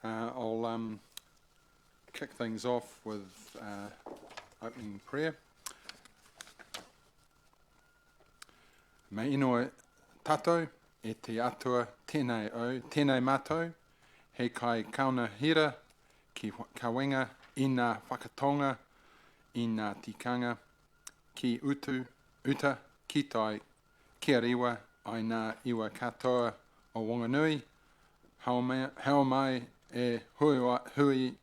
I'll kick things off with opening prayer. Me inoe tātou e te atua tēnei au, tēnei mātou, he kai kauna hira ki kawenga i ngā whakatonga, i ngā tikanga, ki uta, ki tai, kia riwa, ai ngā iwa katoa o Whanganui, hao mai e hui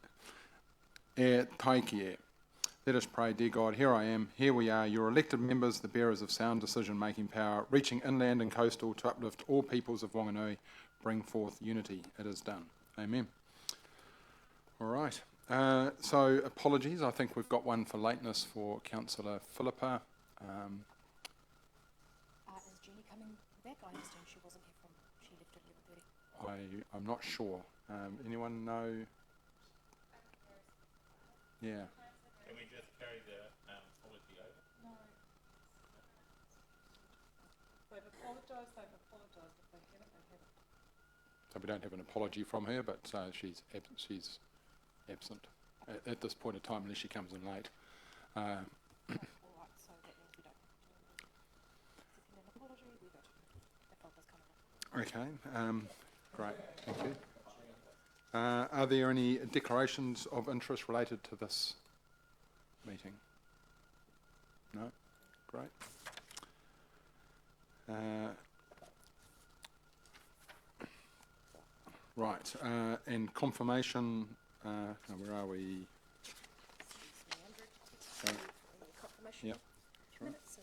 e taiki e. Let us pray, dear God, here I am, here we are, your elected members, the bearers of sound decision-making power, reaching inland and coastal to uplift all peoples of Whanganui, bring forth unity. It is done. Amen. All right. So apologies, I think we've got one for lateness for Councillor Philippa. Is Jenny coming back? I understand she wasn't here she left at 11:30. I'm not sure. Anyone know? Yeah. Can we just carry the apology over? No. They've apologised if they haven't, they haven't. So we don't have an apology from her, but she's absent at this point in time unless she comes in late. All right, so that means we don't have to apology, we don't. That coming up. Okay, great, thank you. Are there any declarations of interest related to this meeting? No? Great. Right, and confirmation, where are we? Confirmation. Yep. Minutes,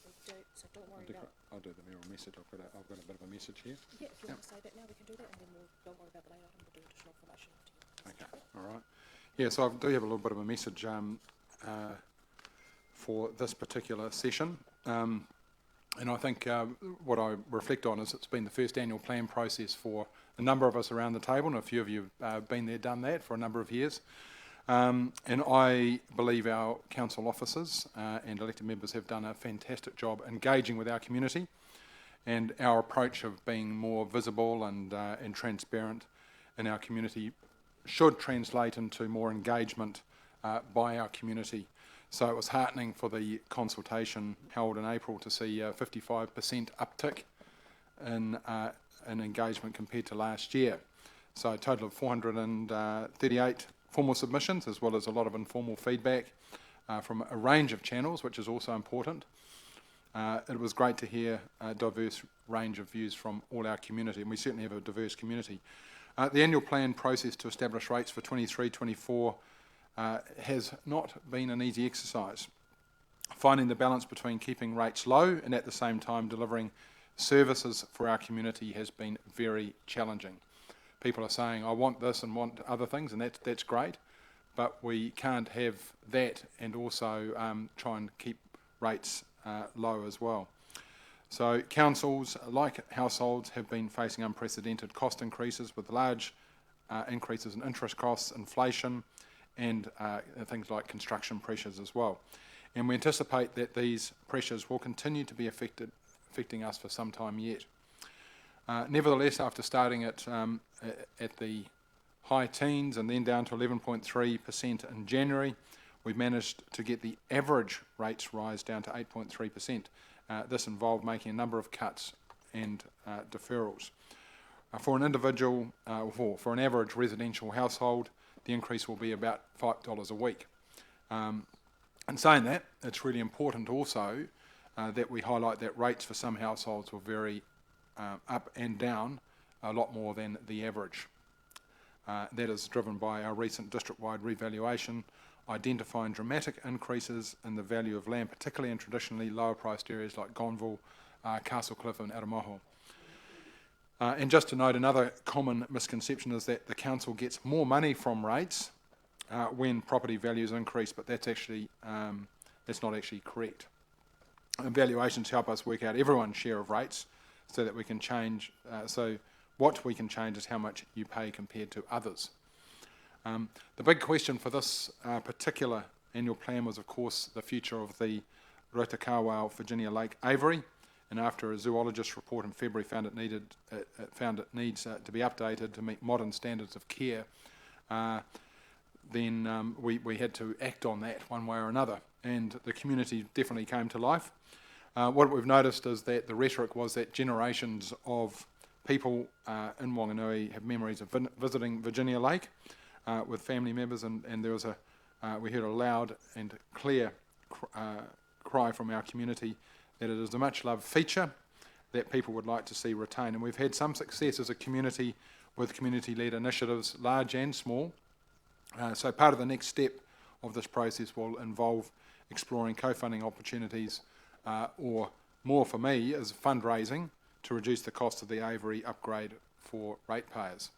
so don't worry about. I'll do the mayoral message. I've got a bit of a message here. Yeah, if you want to say that now, we can do that, and then don't worry about the layout, and we'll do additional information after you. Okay, all right. Yeah, so I do have a little bit of a message for this particular session. And I think what I reflect on is it's been the first annual plan process for a number of us around the table, and a few of you have been there, done that for a number of years. And I believe our council officers and elected members have done a fantastic job engaging with our community, and our approach of being more visible and transparent in our community should translate into more engagement by our community. So it was heartening for the consultation held in April to see a 55% uptick in engagement compared to last year. So a total of 438 formal submissions, as well as a lot of informal feedback from a range of channels, which is also important. It was great to hear a diverse range of views from all our community, and we certainly have a diverse community. The annual plan process to establish rates for 23-24 has not been an easy exercise. Finding the balance between keeping rates low and at the same time delivering services for our community has been very challenging. People are saying, I want this and want other things, and that's great, but we can't have that and also try and keep rates low as well. So councils, like households, have been facing unprecedented cost increases with large increases in interest costs, inflation, and things like construction pressures as well. And we anticipate that these pressures will continue to be affecting us for some time yet. Nevertheless, after starting at the high teens and then down to 11.3% in January, we've managed to get the average rates rise down to 8.3%. This involved making a number of cuts and deferrals. For an individual, for an average residential household, the increase will be about $5 a week. And saying that, it's really important also that we highlight that rates for some households will vary up and down a lot more than the average. That is driven by our recent district-wide revaluation, identifying dramatic increases in the value of land, particularly in traditionally lower-priced areas like Gonville, Castle Cliff and Aramaho. And just to note, another common misconception is that the council gets more money from rates when property values increase, but that's not actually correct. Valuations help us work out everyone's share of rates so that we can change, so what we can change is how much you pay compared to others. The big question for this particular annual plan was, of course, the future of the Rotokawao Virginia Lake Aviary, and after a zoologist report in February found it needs to be updated to meet modern standards of care, then we had to act on that one way or another, and the community definitely came to life. What we've noticed is that the rhetoric was that generations of people in Whanganui have memories of visiting Virginia Lake with family members, and there was we heard a loud and clear cry from our community that it is a much-loved feature that people would like to see retained. And we've had some success as a community with community-led initiatives, large and small. So part of the next step of this process will involve exploring co-funding opportunities, or more for me is fundraising to reduce the cost of the Avery upgrade for ratepayers.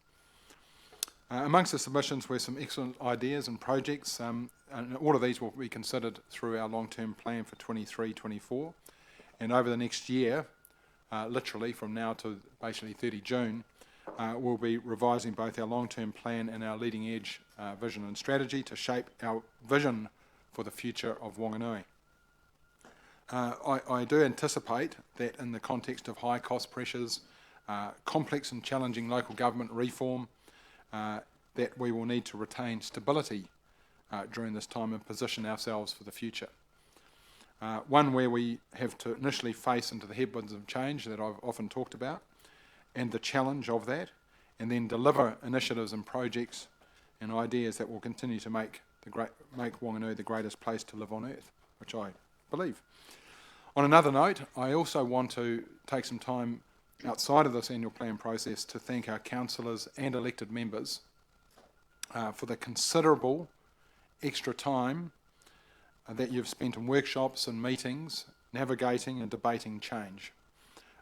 Amongst the submissions were some excellent ideas and projects, and all of these will be considered through our long-term plan for 23-24. And over the next year, literally from now to basically 30 June, we'll be revising both our long-term plan and our leading-edge vision and strategy to shape our vision for the future of Whanganui. I do anticipate that in the context of high cost pressures, complex and challenging local government reform, that we will need to retain stability during this time and position ourselves for the future. One where we have to initially face into the headwinds of change that I've often talked about, and the challenge of that, and then deliver initiatives and projects and ideas that will continue to make Whanganui the greatest place to live on earth, which I believe. On another note, I also want to take some time outside of this annual plan process to thank our councillors and elected members for the considerable extra time that you've spent in workshops and meetings, navigating and debating change.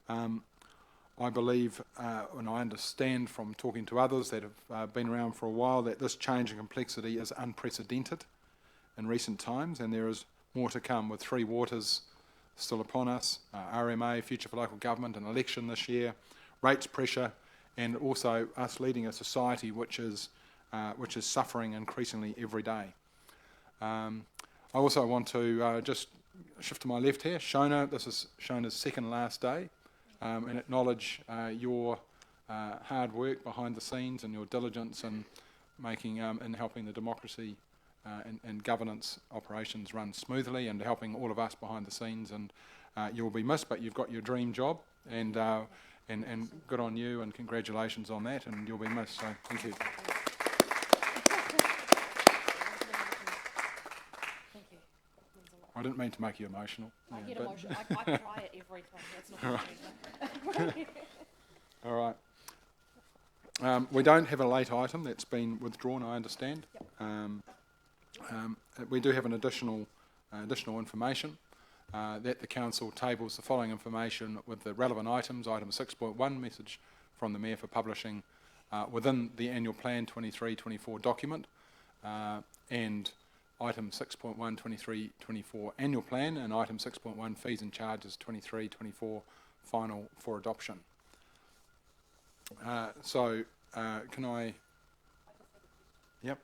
I believe, and I understand from talking to others that have been around for a while, that this change and complexity is unprecedented in recent times, and there is more to come with Three Waters still upon us, RMA, Future for Local Government, an election this year, rates pressure, and also us leading a society which is suffering increasingly every day. I also want to just shift to my left here. Shona, this is Shona's second last day, and acknowledge your hard work behind the scenes and your diligence in making in helping the democracy and governance operations run smoothly, and helping all of us behind the scenes. And you'll be missed, but you've got your dream job, and good on you, and congratulations on that, and you'll be missed. So thank you. Thank you. Means a lot. I didn't mean to make you emotional. I get but- emotional. I cry at every time. That's not right. All right. We don't have a late item that's been withdrawn, I understand. Yep. We do have an additional information that the council tables the following information with the relevant items. Item 6.1, message from the Mayor for publishing within the annual plan 23-24 document, and item 6.1 23-24 annual plan, and item 6.1 fees and charges 23-24 final for adoption. Can I? Yep.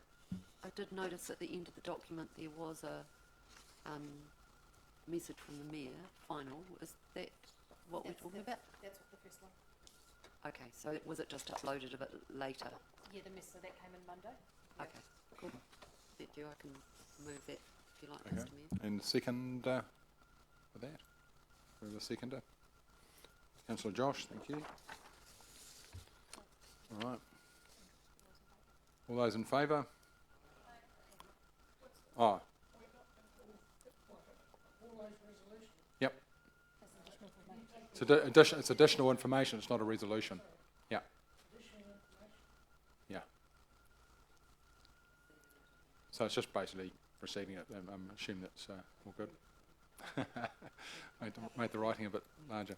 I did notice at the end of the document there was a message from the Mayor, final. Is that what we're talking about? That's what the first one. Okay, so was it just uploaded a bit later? Yeah, so that came in Monday. Okay, cool. Thank you. I can move that if you like, Okay. Mr. Mayor. And second for that? Who's the seconder? Councillor Josh, thank you. All right. All those in favour? Oh. Yep. It's additional information, it's not a resolution. Yeah. Yeah. So it's just basically receiving it. I'm assuming that's all good. made the writing a bit larger.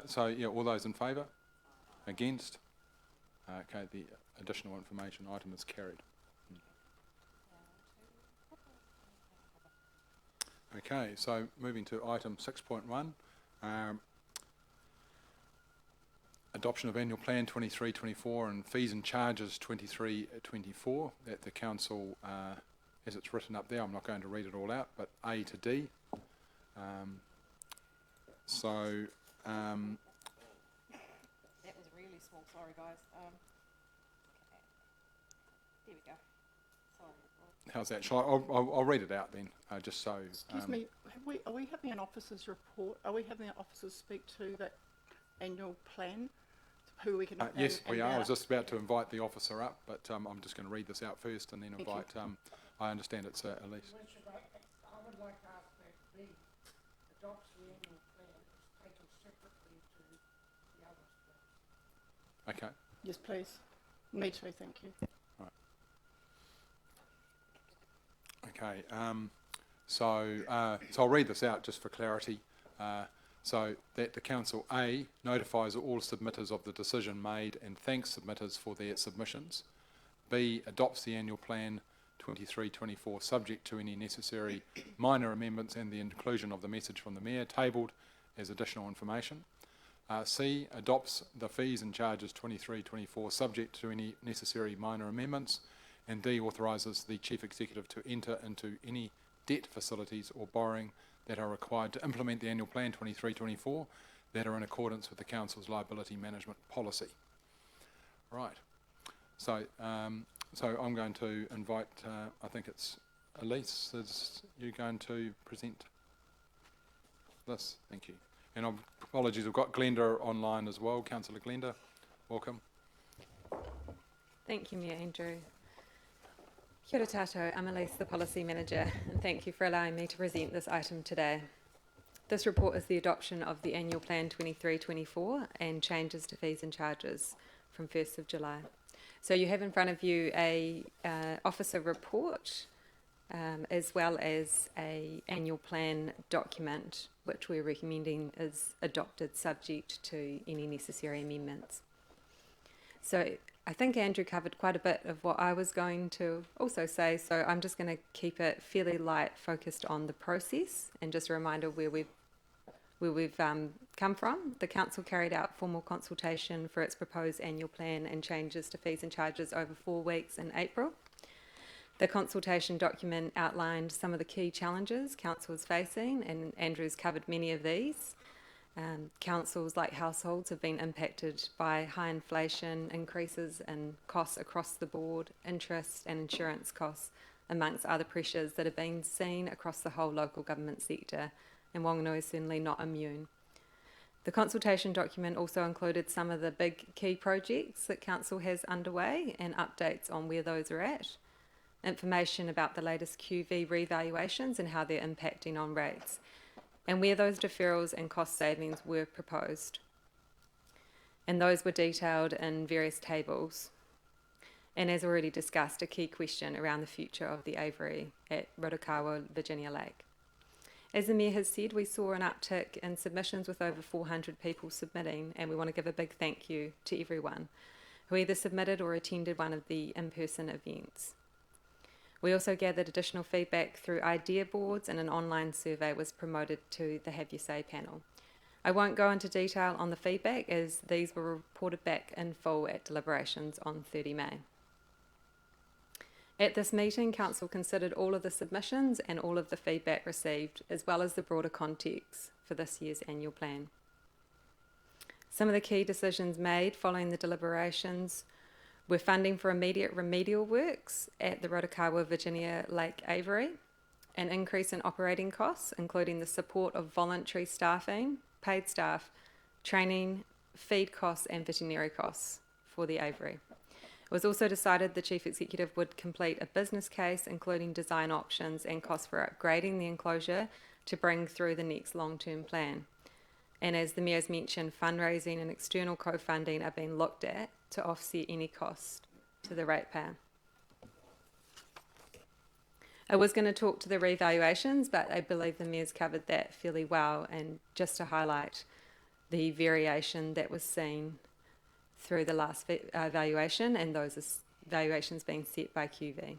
So yeah, all those in favour? Against? Okay, the additional information item is carried. Okay, so moving to item 6.1, adoption of annual plan 23-24 and fees and charges 23-24 that the council, as it's written up there, I'm not going to read it all out, but A to D. That was really small. Sorry, guys. Okay. There we go. how's that? I'll read it out then, just so. Excuse me, are we having an officer's report? Are we having an officers speak to that annual plan? Who we can... Yes, we and are. I was just about to invite the officer up, but I'm just going to read this out first and then Thank you. invite, I understand it's Elise. I would like to ask that B adopts the annual plan, it's taken separately to the others, please. Okay. Yes, please. Me too, thank you. Okay, so I'll read this out just for clarity. So that the Council A notifies all submitters of the decision made and thanks submitters for their submissions. B adopts the annual plan 23-24 subject to any necessary minor amendments and the inclusion of the message from the Mayor tabled as additional information. C adopts the fees and charges 23-24 subject to any necessary minor amendments. And D authorises the Chief Executive to enter into any debt facilities or borrowing that are required to implement the annual plan 23-24 that are in accordance with the Council's liability management policy. Right. So, so I'm going to invite, I think it's Elise, is you going to present this? Thank you. And apologies, we've got Glenda online as well. Councillor Glenda, welcome. Thank you, Mayor Andrew. Kia ora tātou, I'm Elise, the Policy Manager, and thank you for allowing me to present this item today. This report is the adoption of the Annual Plan 23-24 and changes to fees and charges from 1st of July. So you have in front of you a officer report as well as a annual plan document which we're recommending is adopted subject to any necessary amendments. So I think Andrew covered quite a bit of what I was going to also say, so I'm just going to keep it fairly light, focused on the process, and just a reminder where we've come from. The Council carried out formal consultation for its proposed annual plan and changes to fees and charges over 4 weeks in April. The consultation document outlined some of the key challenges Council is facing, and Andrew's covered many of these. Councils, like households, have been impacted by high inflation, increases in costs across the board, interest and insurance costs, amongst other pressures that have been seen across the whole local government sector, and Whanganui is certainly not immune. The consultation document also included some of the big key projects that Council has underway and updates on where those are at, information about the latest QV revaluations and how they're impacting on rates, and where those deferrals and cost savings were proposed. And those were detailed in various tables. And as already discussed, a key question around the future of the aviary at Rotokawa, Virginia Lake. As the Mayor has said, we saw an uptick in submissions with over 400 people submitting, and we want to give a big thank you to everyone who either submitted or attended one of the in-person events. We also gathered additional feedback through idea boards, and an online survey was promoted to the Have You Say panel. I won't go into detail on the feedback as these were reported back in full at deliberations on 30 May. At this meeting, Council considered all of the submissions and all of the feedback received, as well as the broader context for this year's annual plan. Some of the key decisions made following the deliberations were funding for immediate remedial works at the Rotokawa Virginia Lake Aviary, an increase in operating costs, including the support of voluntary staffing, paid staff, training, feed costs and veterinary costs for the aviary. It was also decided the Chief Executive would complete a business case, including design options and costs for upgrading the enclosure to bring through the next long-term plan. And as the Mayor's mentioned, fundraising and external co-funding are being looked at to offset any cost to the ratepayer. I was going to talk to the revaluations, but I believe the Mayor's covered that fairly well, and just to highlight the variation that was seen through the last valuation and those valuations being set by QV.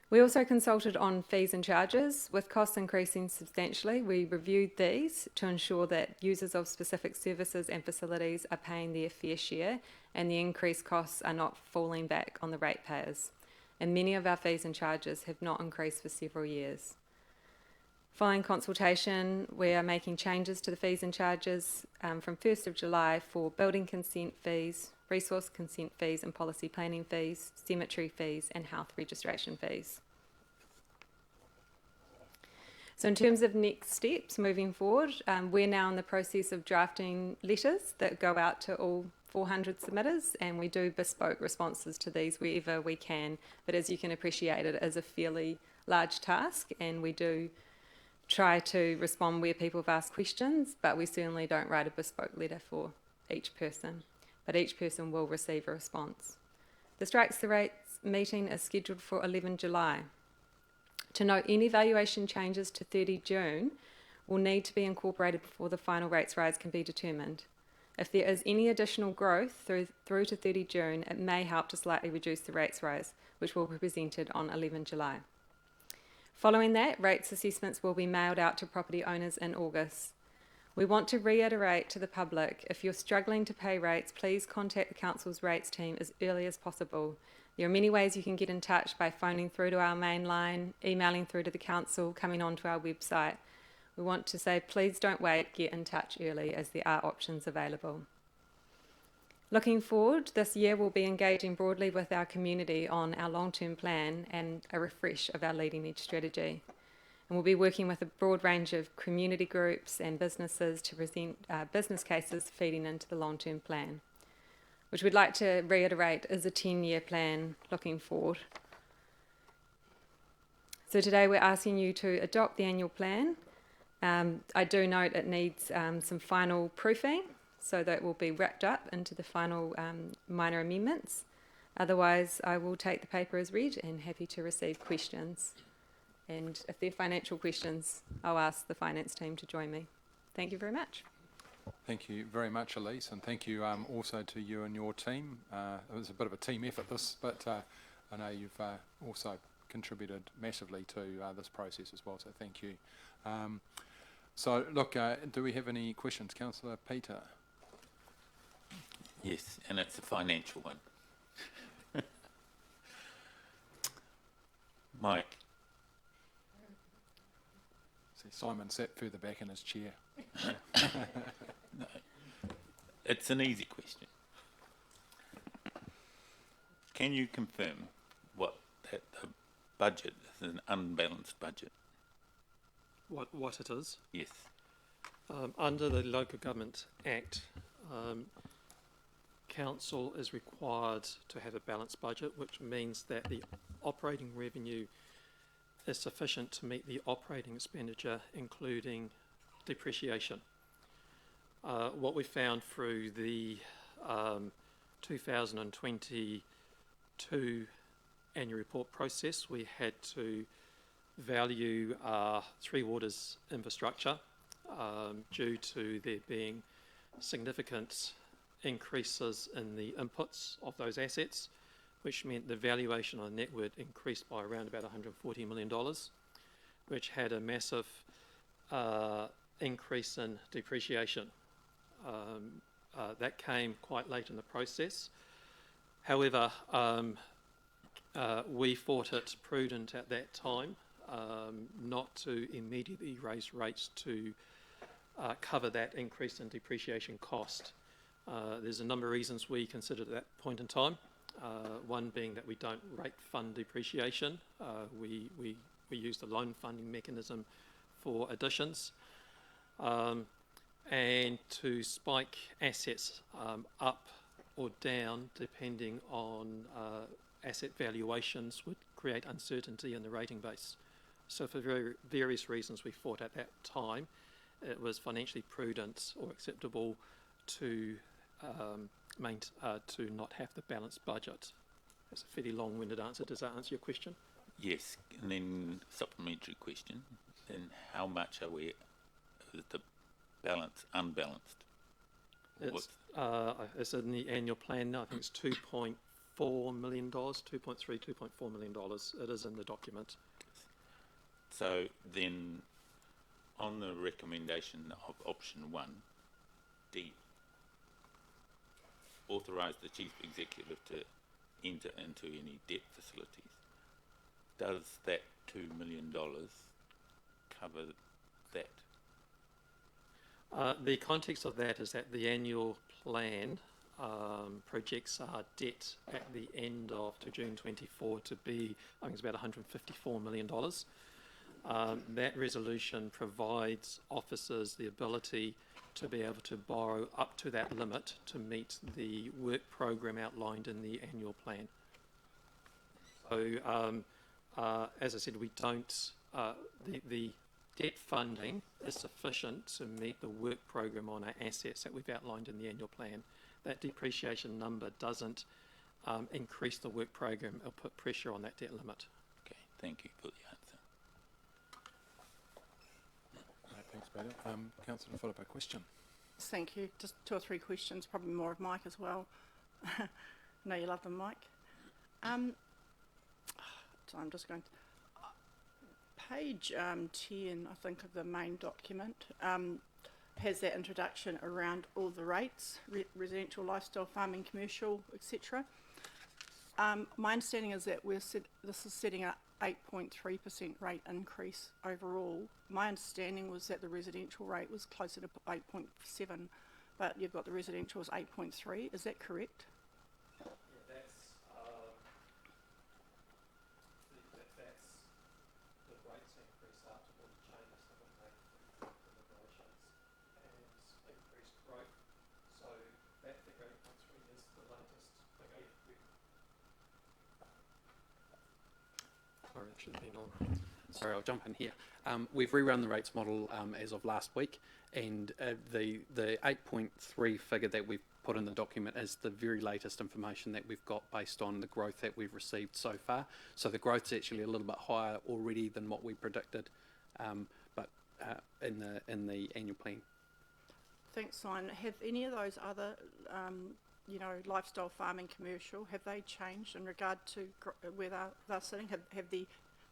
We also consulted on fees and charges. With costs increasing substantially, we reviewed these to ensure that users of specific services and facilities are paying their fair share and the increased costs are not falling back on the ratepayers. And many of our fees and charges have not increased for several years. Following consultation, we are making changes to the fees and charges from 1st of July for building consent fees, resource consent fees and policy planning fees, cemetery fees, and health registration fees. So in terms of next steps moving forward, we're now in the process of drafting letters that go out to all 400 submitters, and we do bespoke responses to these wherever we can. But as you can appreciate, it is a fairly large task, and we do try to respond where people have asked questions, but we certainly don't write a bespoke letter for each person. But each person will receive a response. The Strikes the Rates meeting is scheduled for 11 July. To note, any valuation changes to 30 June will need to be incorporated before the final rates rise can be determined. If there is any additional growth through to 30 June, it may help to slightly reduce the rates rise, which will be presented on 11 July. Following that, rates assessments will be mailed out to property owners in August. We want to reiterate to the public, if you're struggling to pay rates, please contact the Council's rates team as early as possible. There are many ways you can get in touch by phoning through to our main line, emailing through to the Council, coming onto our website. We want to say, please don't wait, get in touch early as there are options available. Looking forward, this year we'll be engaging broadly with our community on our long-term plan and a refresh of our leading edge strategy. And we'll be working with a broad range of community groups and businesses to present business cases feeding into the long-term plan, which we'd like to reiterate is a 10-year plan looking forward. So today we're asking you to adopt the annual plan. I do note it needs some final proofing, so that will be wrapped up into the final minor amendments. Otherwise, I will take the paper as read and happy to receive questions. And if there are financial questions, I'll ask the finance team to join me. Thank you very much. Thank you very much, Elise, and thank you also to you and your team. It was a bit of a team effort, but I know you've also contributed massively to this process as well, so thank you. So, look, do we have any questions? Councillor Peter? Yes, and it's a financial one. Mike, See, Simon sat further back in his chair. no, it's an easy question. Can you confirm that the budget is an unbalanced budget? What it is? Yes. Under the Local Government Act, Council is required to have a balanced budget, which means that the operating revenue is sufficient to meet the operating expenditure, including depreciation. What we found through the 2022 annual report process, we had to value Three Waters infrastructure due to there being significant increases in the inputs of those assets, which meant the valuation of the network increased by around about $140 million, which had a massive increase in depreciation. That came quite late in the process. However, we thought it prudent at that time not to immediately raise rates to cover that increase in depreciation cost. There's a number of reasons we considered at that point in time. One being that we don't rate fund depreciation. We use the loan funding mechanism for additions. And to spike assets up or down depending on asset valuations would create uncertainty in the rating base. So for various reasons we thought at that time it was financially prudent or acceptable to not have the balanced budget. That's a fairly long-winded answer. Does that answer your question? Yes, and then supplementary question, then how much are we, is the balance unbalanced? It's in the annual plan now. I think it's $2.4 million, $2.4 million. It is in the document. So then, on the recommendation of option 1D, authorise the Chief Executive to enter into any debt facilities. Does that $2 million cover that? The context of that is that the annual plan projects our debt at the end of to June 24 to be, I think it's about $154 million. That resolution provides officers the ability to be able to borrow up to that limit to meet the work program outlined in the annual plan. So, as I said, we don't, the debt funding is sufficient to meet the work program on our assets that we've outlined in the annual plan. That depreciation number doesn't increase the work program or put pressure on that debt limit. Okay, thank you for the answer. Right, thanks, Peter. Councillor, followed by question. Thank you. Just 2 or 3 questions, probably more of Mike as well. I know you love them, Mike. So I'm just going to... Page 10, I think, of the main document has that introduction around all the rates, residential, lifestyle, farming, commercial, etc. My understanding is that this is setting a 8.3% rate increase overall. My understanding was that the residential rate was closer to 8.7, but you've got the residential as 8.3. Is that correct? Yeah, that's the rates increase after all the changes that were made through deliberations and increased growth. So that figure 8.3 is the latest figure. Sorry, that should have been on. Sorry, I'll jump in here. We've rerun the rates model as of last week, and the 8.3 figure that we've put in the document is the very latest information that we've got based on the growth that we've received so far. So the growth's actually a little bit higher already than what we predicted, but in the annual plan. Thanks, Simon. Have any of those other, lifestyle, farming, commercial, have they changed in regard to where they're sitting? Have the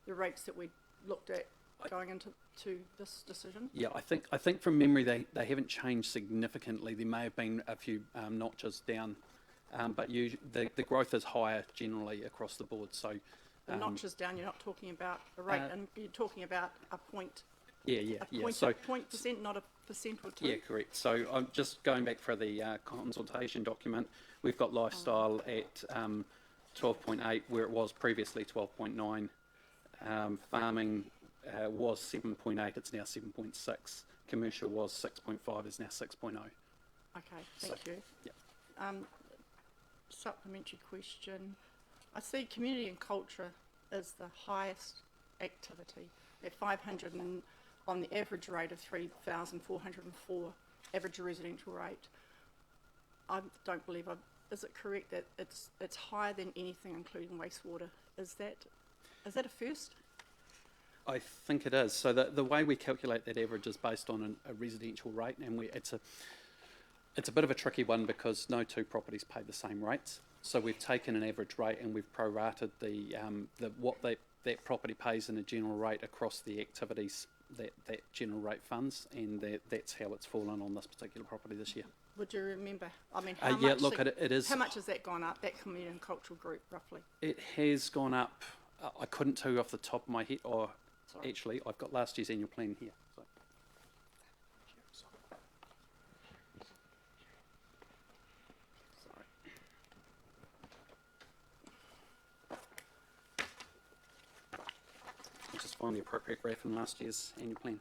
rates that we looked at going into this decision? Yeah, I think from memory they haven't changed significantly. There may have been a few notches down, but the growth is higher generally across the board. So the notches down, you're not talking about a rate, and you're talking about a point. Yeah. So 0.%, not a percent or two. Yeah, correct. So I'm just going back for the consultation document. We've got lifestyle at 12.8, where it was previously 12.9. Farming was 7.8, it's now 7.6. Commercial was 6.5, is now 6.0. Okay, thank you. Yeah. Supplementary question. I see community and culture is the highest activity at 500 and on the average rate of 3,404 average residential rate. I don't believe is it correct that it's higher than anything including wastewater? Is that a first? I think it is. So the way we calculate that average is based on a residential rate, and it's a bit of a tricky one because no two properties pay the same rates. So we've taken an average rate and we've prorated what that property pays in a general rate across the activities that general rate funds, and that's how it's fallen on this particular property this year. Would you remember? I mean, how much? Look, it is. How much has that gone up? That community and cultural group, roughly. It has gone up. I couldn't tell you off the top of my head, or sorry. Actually, I've got last year's annual plan here. So. Sorry. I'll just find the appropriate graph in last year's annual plan.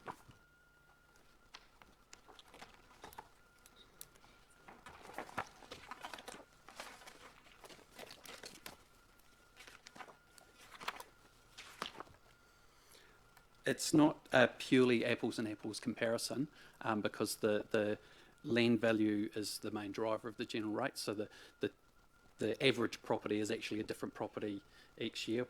It's not a purely apples and apples comparison because the land value is the main driver of the general rate. So the average property is actually a different property each year.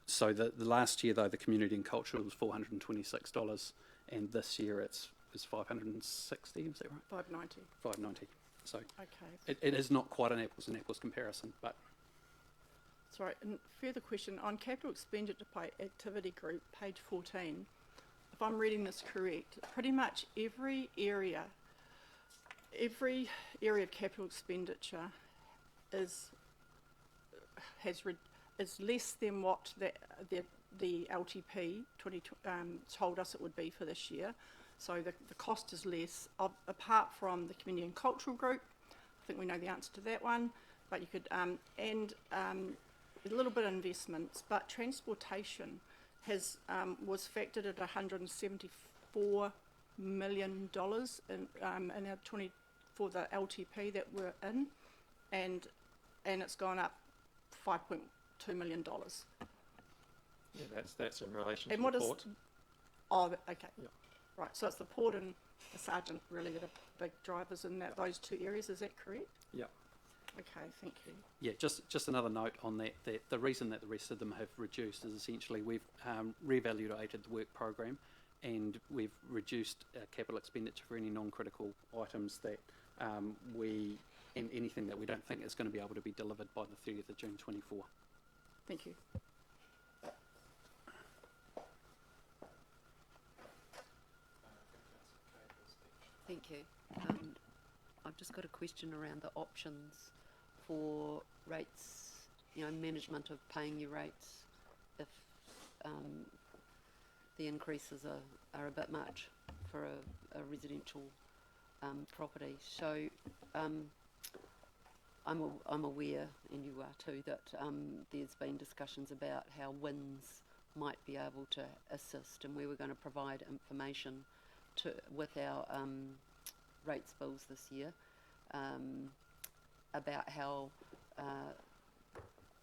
So the last year, though, the community and cultural was $426, and this year it's $560. Is that right? $590. So okay. It is not quite an apples and apples comparison, but. Sorry, and further question, on capital expenditure by activity group, page 14, if I'm reading this correct, pretty much every area of capital expenditure is less than what the LTP told us it would be for this year. So the cost is less, apart from the community and cultural group, think we know the answer to that one, but you could, and a little bit of investments, but transportation has, was factored at $174 million in our for the LTP that we're in, and it's gone up $5.2 million. Yeah, that's in relation And to what the is, port. oh, okay. Yep. Right, so it's the port and the sergeant really that are big drivers in those two areas, is that correct? Yeah. Okay, thank you. Yeah, just another note on that, that the reason that the rest of them have reduced is essentially we've reevaluated the work program, and we've reduced capital expenditure for any non-critical items that and anything that we don't think is going to be able to be delivered by the 30th of June 24. Thank you. Thank you. I've just got a question around the options for rates, management of paying your rates if the increases are a bit much for a residential property. So I'm aware, and you are too, that there's been discussions about how WINS might be able to assist, and we were going to provide information with our rates bills this year about how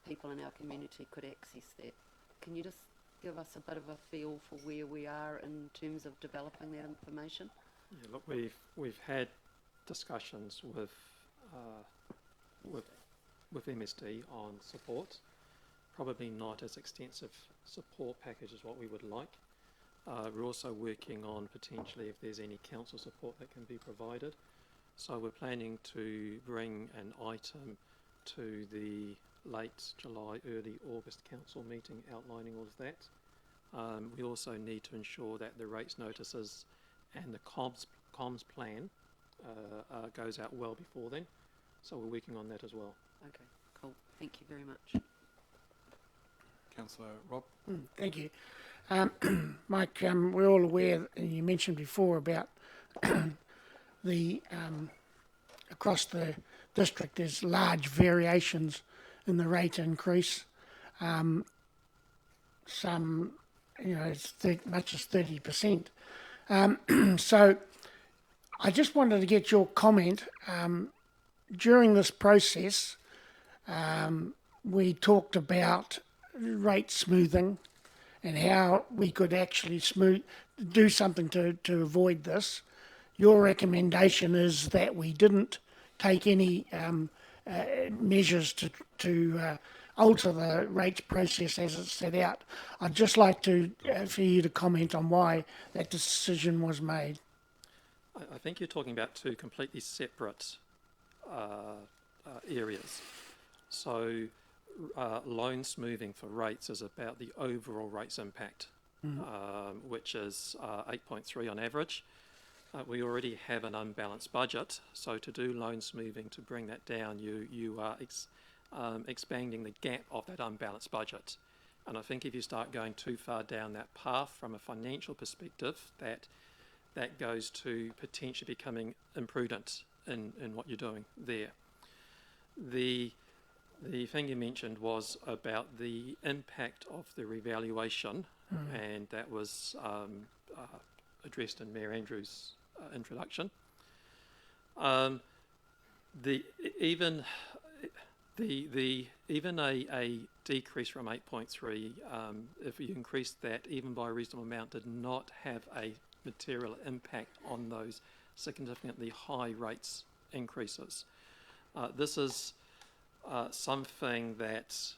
people in our community could access that. Can you just give us a bit of a feel for where we are in terms of developing that information? Yeah, look, we've had discussions with MSD on support. Probably not as extensive support package as what we would like. We're also working on potentially if there's any council support that can be provided. So we're planning to bring an item to the late July, early August council meeting outlining all of that. We also need to ensure that the rates notices and the comms plan goes out well before then. So we're working on that as well. Okay, cool. Thank you very much. Councillor Rob? Thank you. Mike, we're all aware, and you mentioned before about the across the district there's large variations in the rate increase. Some, it's much as 30%. So I just wanted to get your comment. During this process, we talked about rate smoothing and how we could actually do something to avoid this. Your recommendation is that we didn't take any measures to alter the rates process as it's set out. I'd just like for you to comment on why that decision was made. I think you're talking about two completely separate areas. So loan smoothing for rates is about the overall rates impact, which is 8.3 on average. We already have an unbalanced budget, so to do loan smoothing to bring that down, you are expanding the gap of that unbalanced budget. And I think if you start going too far down that path from a financial perspective, that goes to potentially becoming imprudent in what you're doing there. The thing you mentioned was about the impact of the revaluation, and that was addressed in Mayor Andrews' introduction. Even a decrease from 8.3, if you increase that even by a reasonable amount, did not have a material impact on those significantly high rates increases. This is something that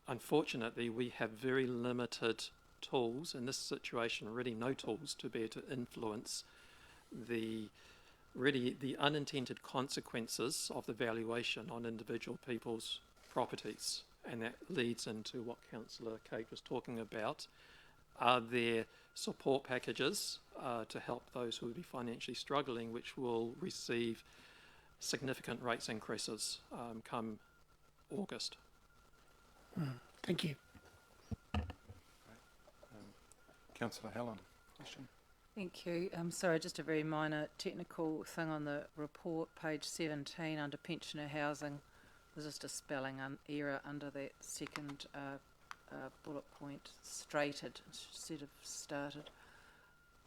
unfortunately we have very limited tools in this situation, really no tools to be able to influence the unintended consequences of the valuation on individual people's properties. And that leads into what Councillor Kate was talking about. Are there support packages to help those who will be financially struggling, which will receive significant rates increases come August? Thank you. Councillor Helen, question? Thank you. Sorry, just a very minor technical thing on the report, page 17, under pensioner housing. There's just a spelling error under that second bullet point, straighted instead of started.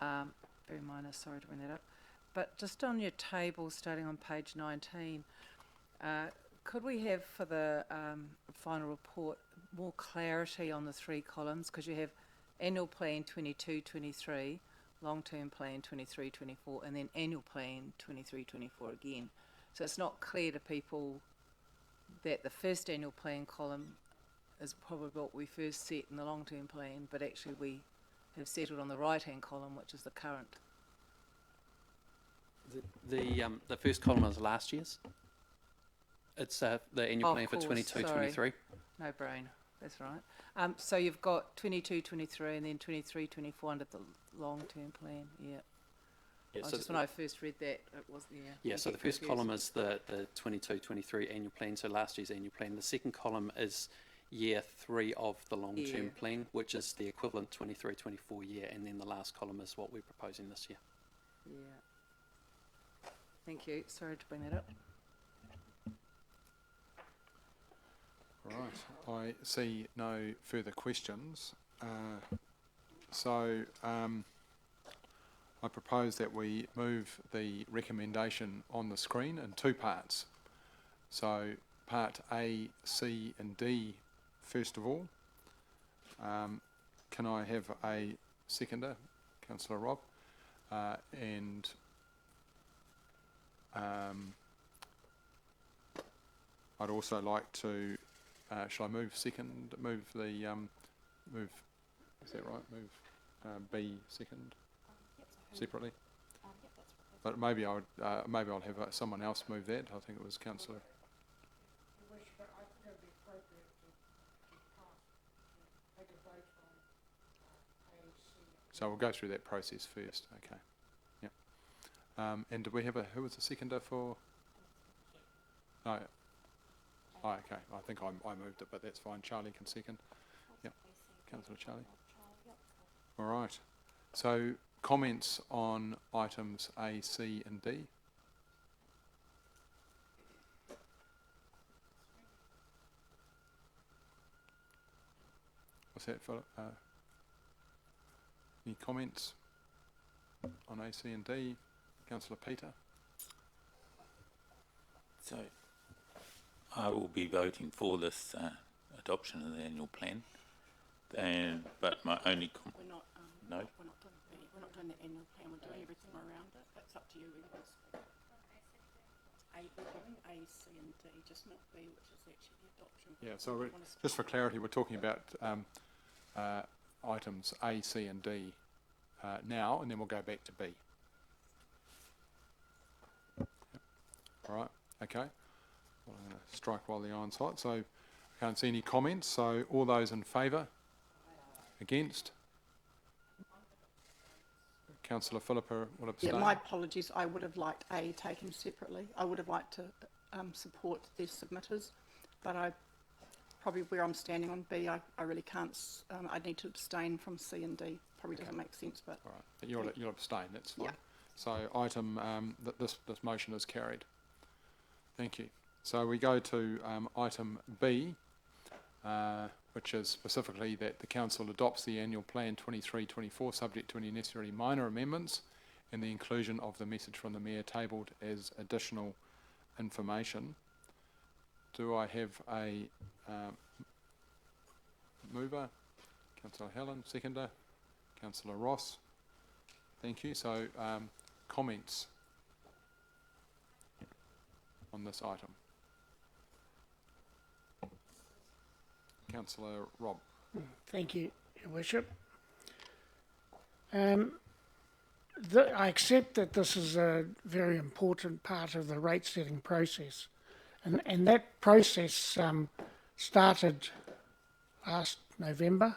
Very minor, sorry to bring that up. But just on your table, starting on page 19, could we have for the final report more clarity on the three columns? Because you have annual plan 22-23, long-term plan 23-24, and then annual plan 23-24 again. So it's not clear to people that the first annual plan column is probably what we first set in the long-term plan, but actually we have settled on the right-hand column, which is the current. The first column is last year's. It's the annual plan for 22-23. No brain, that's right. So you've got 22-23 and then 23-24 under the long-term plan, yeah. Yeah, I so just when I first read that, it was, yeah. yeah, so the first column is the 22-23 annual plan, so last year's annual plan. The second column is year 3 of the long-term plan, which is the equivalent 23-24 year, and then the last column is what we're proposing this year. Yeah. Thank you. Sorry to bring that up. Right, I see no further questions. I propose that we move the recommendation on the screen in two parts. So part A, C and D first of all. Can I have a seconder, Councillor Rob? I'd also like to, shall I move the, is that right, move B second separately? But maybe I'll have someone else move that. I think it was Councillor. So we'll go through that process first, okay. Yep. And do we have who was the seconder for? No. Oh, okay, I think I moved it, but that's fine. Charlie can second. Yep, Councillor Charlie. All right. So comments on items A, C and D? What's that, Philip? Any comments on A, C and D? Councillor Peter? So I will be voting for this adoption of the annual plan, but my only We're not, no. we're not doing the annual plan, we're doing everything around it. That's up to you. We're doing A, C and D, just not B, which is actually the adoption. Yeah, so just for clarity, we're talking about items A, C and D now, and then we'll go back to B. Yep. All right, okay. Well, I'm going to strike while the iron's hot. So I can't see any comments. So all those in favour? Against? Councillor Philippa will abstain. Yeah, my apologies. I would have liked A taken separately. I would have liked to support the submitters, but I probably where I'm standing on B, I really can't. I need to abstain from C and D. Probably doesn't make sense, but all right. But you'll abstain. That's fine. Yeah. So item this motion is carried. Thank you. So we go to item B, which is specifically that the Council adopts the annual plan 23-24 subject to any necessary minor amendments and the inclusion of the message from the Mayor tabled as additional information. Do I have a mover? Councillor Helen, seconder. Councillor Ross. Thank you. So comments on this item? Councillor Rob. Thank you, Your Worship. I accept that this is a very important part of the rate setting process, and that process started last November,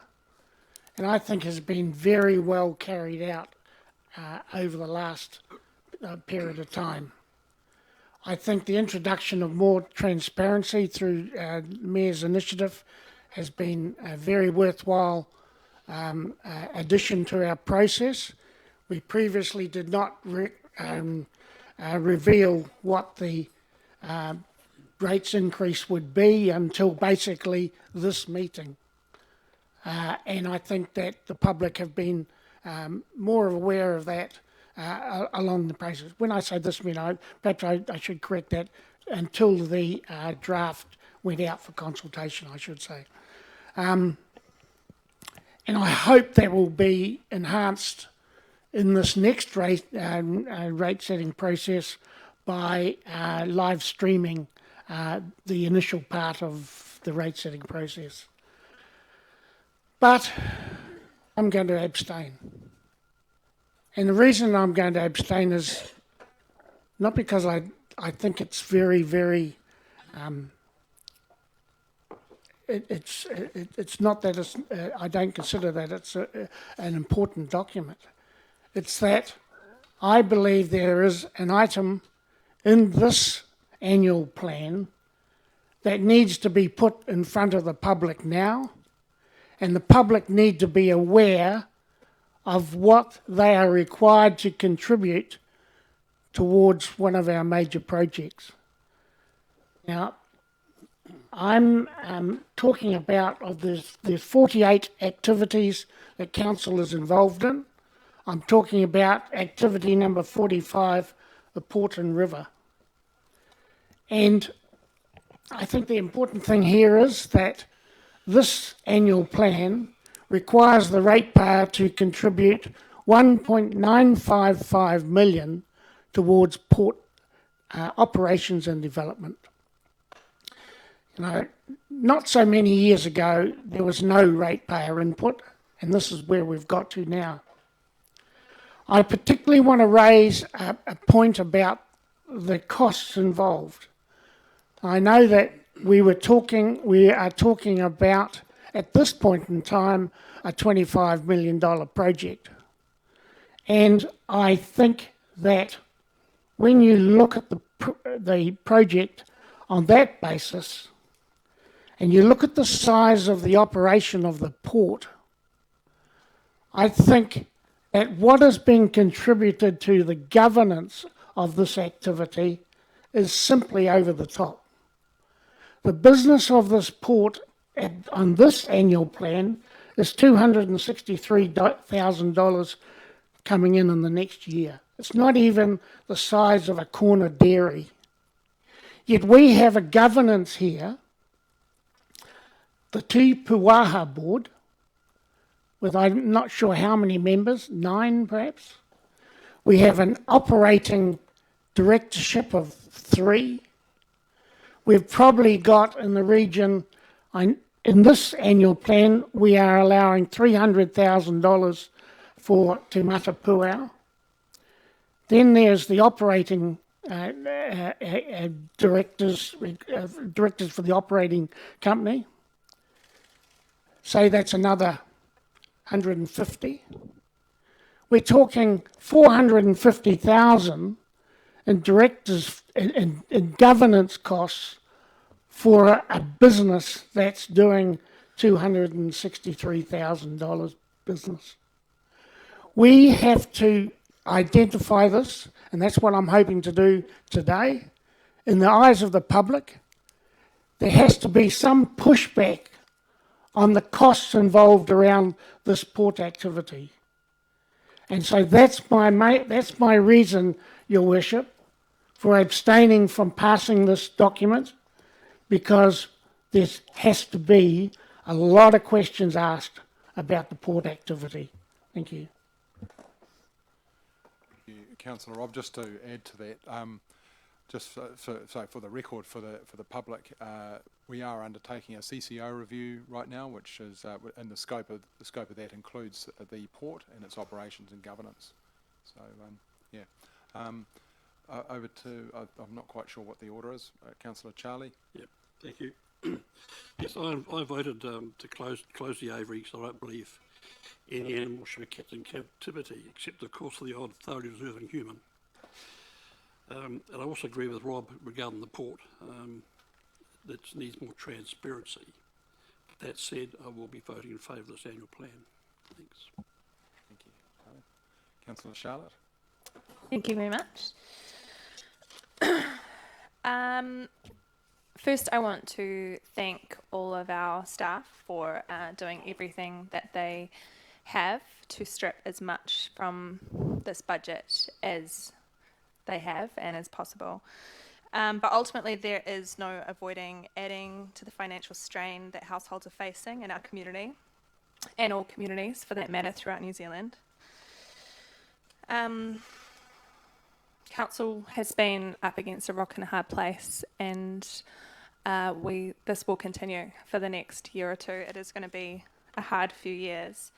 and I think has been very well carried out over the last period of time. I think the introduction of more transparency through Mayor's initiative has been a very worthwhile addition to our process. We previously did not reveal what the rates increase would be until basically this meeting. And I think that the public have been more aware of that along the process. When I say this meeting, perhaps I should correct that, until the draft went out for consultation, I should say. And I hope that will be enhanced in this next rate setting process by live streaming the initial part of the rate setting process. But I'm going to abstain. And the reason I'm going to abstain is not because I think it's very, very it's not that it's, I don't consider that it's an important document. It's that I believe there is an item in this annual plan that needs to be put in front of the public now, and the public need to be aware of what they are required to contribute towards one of our major projects. Now, I'm talking about there's 48 activities that council is involved in. I'm talking about activity number 45, the Port and River. And I think the important thing here is that this annual plan requires the ratepayer to contribute 1.955 million towards port operations and development. You know, not so many years ago, there was no ratepayer input, and this is where we've got to now. I particularly want to raise a point about the costs involved. I know that we are talking about, at this point in time, a $25 million project. And I think that when you look at the project on that basis, and you look at the size of the operation of the port, I think that what is being contributed to the governance of this activity is simply over the top. The business of this port on this annual plan is $263,000 coming in the next year. It's not even the size of a corner dairy. Yet we have a governance here, the Te Puaha board, with I'm not sure how many members, 9 perhaps. We have an operating directorship of 3. We've probably got in the region, in this annual plan, we are allowing $300,000 for Te Mata Puau. Then there's the operating directors for the operating company. Say that's another 150. We're talking 450,000 in directors in governance costs for a business that's doing $263,000 business. We have to identify this, and that's what I'm hoping to do today. In the eyes of the public, there has to be some pushback on the costs involved around this port activity. And so that's my reason, Your Worship, for abstaining from passing this document, because there has to be a lot of questions asked about the port activity. Thank you. Thank you, Councillor Rob. Just to add to that, just so for the record, for the public, we are undertaking a CCO review right now, which is and the scope of that includes the port and its operations and governance. So over to I'm not quite sure what the order is. Councillor Charlie. Yeah, thank you. Yes, I voted to close the aviary because I don't believe any animal should be kept in captivity, except of course for the odd thoroughly deserving human. And I also agree with Rob regarding the port, that needs more transparency. That said, I will be voting in favour of this annual plan. Thanks. Thank you. Councillor Charlotte. Thank you very much. First, I want to thank all of our staff for doing everything that they have to strip as much from this budget as they have and as possible. But ultimately, there is no avoiding adding to the financial strain that households are facing in our community, and all communities for that matter throughout New Zealand. Council has been up against a rock and a hard place, and this will continue for the next year or two. It is going to be a hard few years.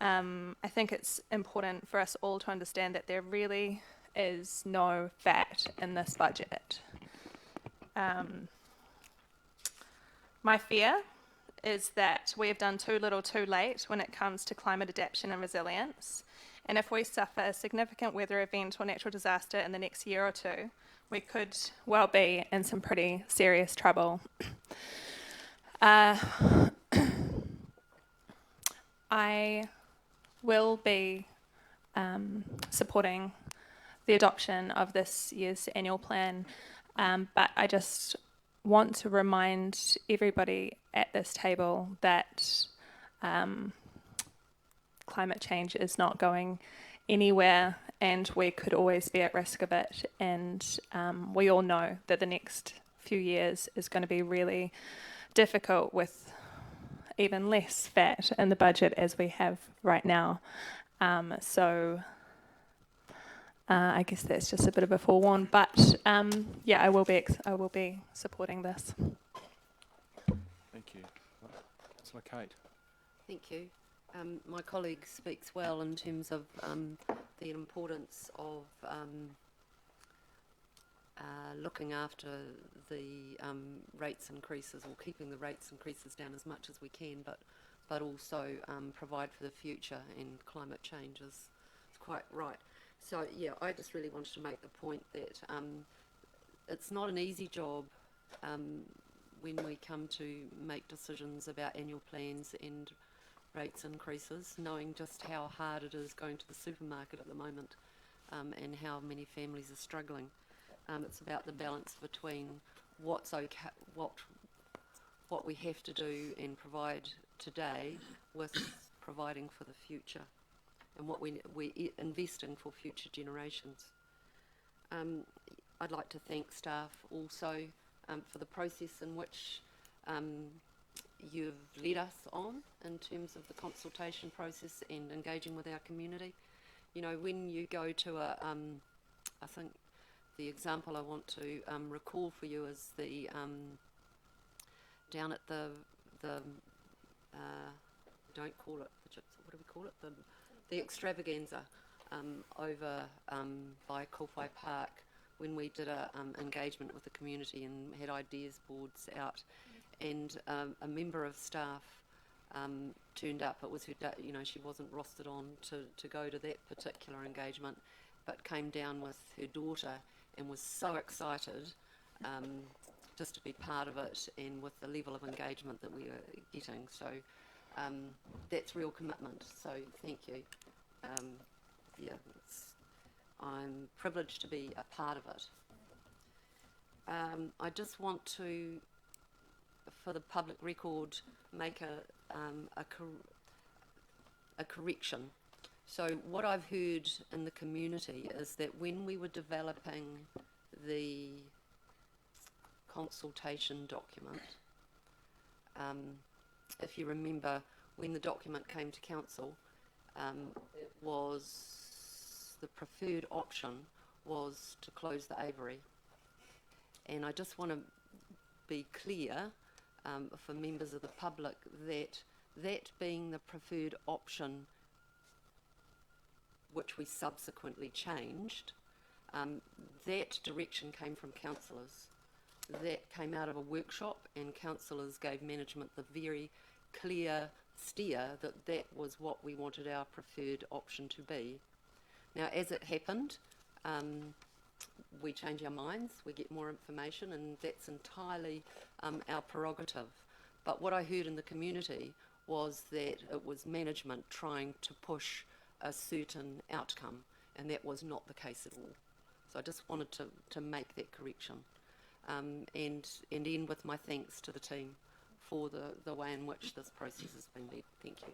I think it's important for us all to understand that there really is no fat in this budget. My fear is that we have done too little too late when it comes to climate adaptation and resilience. And if we suffer a significant weather event or natural disaster in the next year or two, we could well be in some pretty serious trouble. I will be supporting the adoption of this year's annual plan, but I just want to remind everybody at this table that climate change is not going anywhere, and we could always be at risk of it, and we all know that the next few years is going to be really difficult with even less fat in the budget as we have right now. I guess that's just a bit of a forewarn, but yeah, I will be supporting this. Thank you. Councillor Kate. Thank you. My colleague speaks well in terms of the importance of looking after the rates increases, or keeping the rates increases down as much as we can, but also provide for the future, and climate change is quite right. So yeah, I just really wanted to make the point that it's not an easy job when we come to make decisions about annual plans and rates increases, knowing just how hard it is going to the supermarket at the moment, and how many families are struggling. It's about the balance between what's okay, what we have to do and provide today, with providing for the future, and what we're investing for future generations. I'd like to thank staff also for the process in which you've led us on in terms of the consultation process and engaging with our community. You know, when you go to I think the example I want to recall for you is the down at the don't call it the chips, what do we call it? The extravaganza over by Kowhai Park, when we did a engagement with the community and had ideas boards out, and a member of staff turned up. It was her you know, she wasn't rostered on to go to that particular engagement, but came down with her daughter and was so excited just to be part of it, and with the level of engagement that we were getting. So that's real commitment, so thank you. Yeah, I'm privileged to be a part of it. I just want to, for the public record, make a correction. So what I've heard in the community is that when we were developing the consultation document, if you remember, when the document came to council, it was the preferred option was to close the aviary. And I just want to be clear for members of the public that that being the preferred option, which we subsequently changed, that direction came from councillors. That came out of a workshop, and councillors gave management the very clear steer that that was what we wanted our preferred option to be. Now, as it happened, we change our minds, we get more information, and that's entirely our prerogative. But what I heard in the community was that it was management trying to push a certain outcome, and that was not the case at all. So I just wanted to make that correction, and end with my thanks to the team for the way in which this process has been led. Thank you.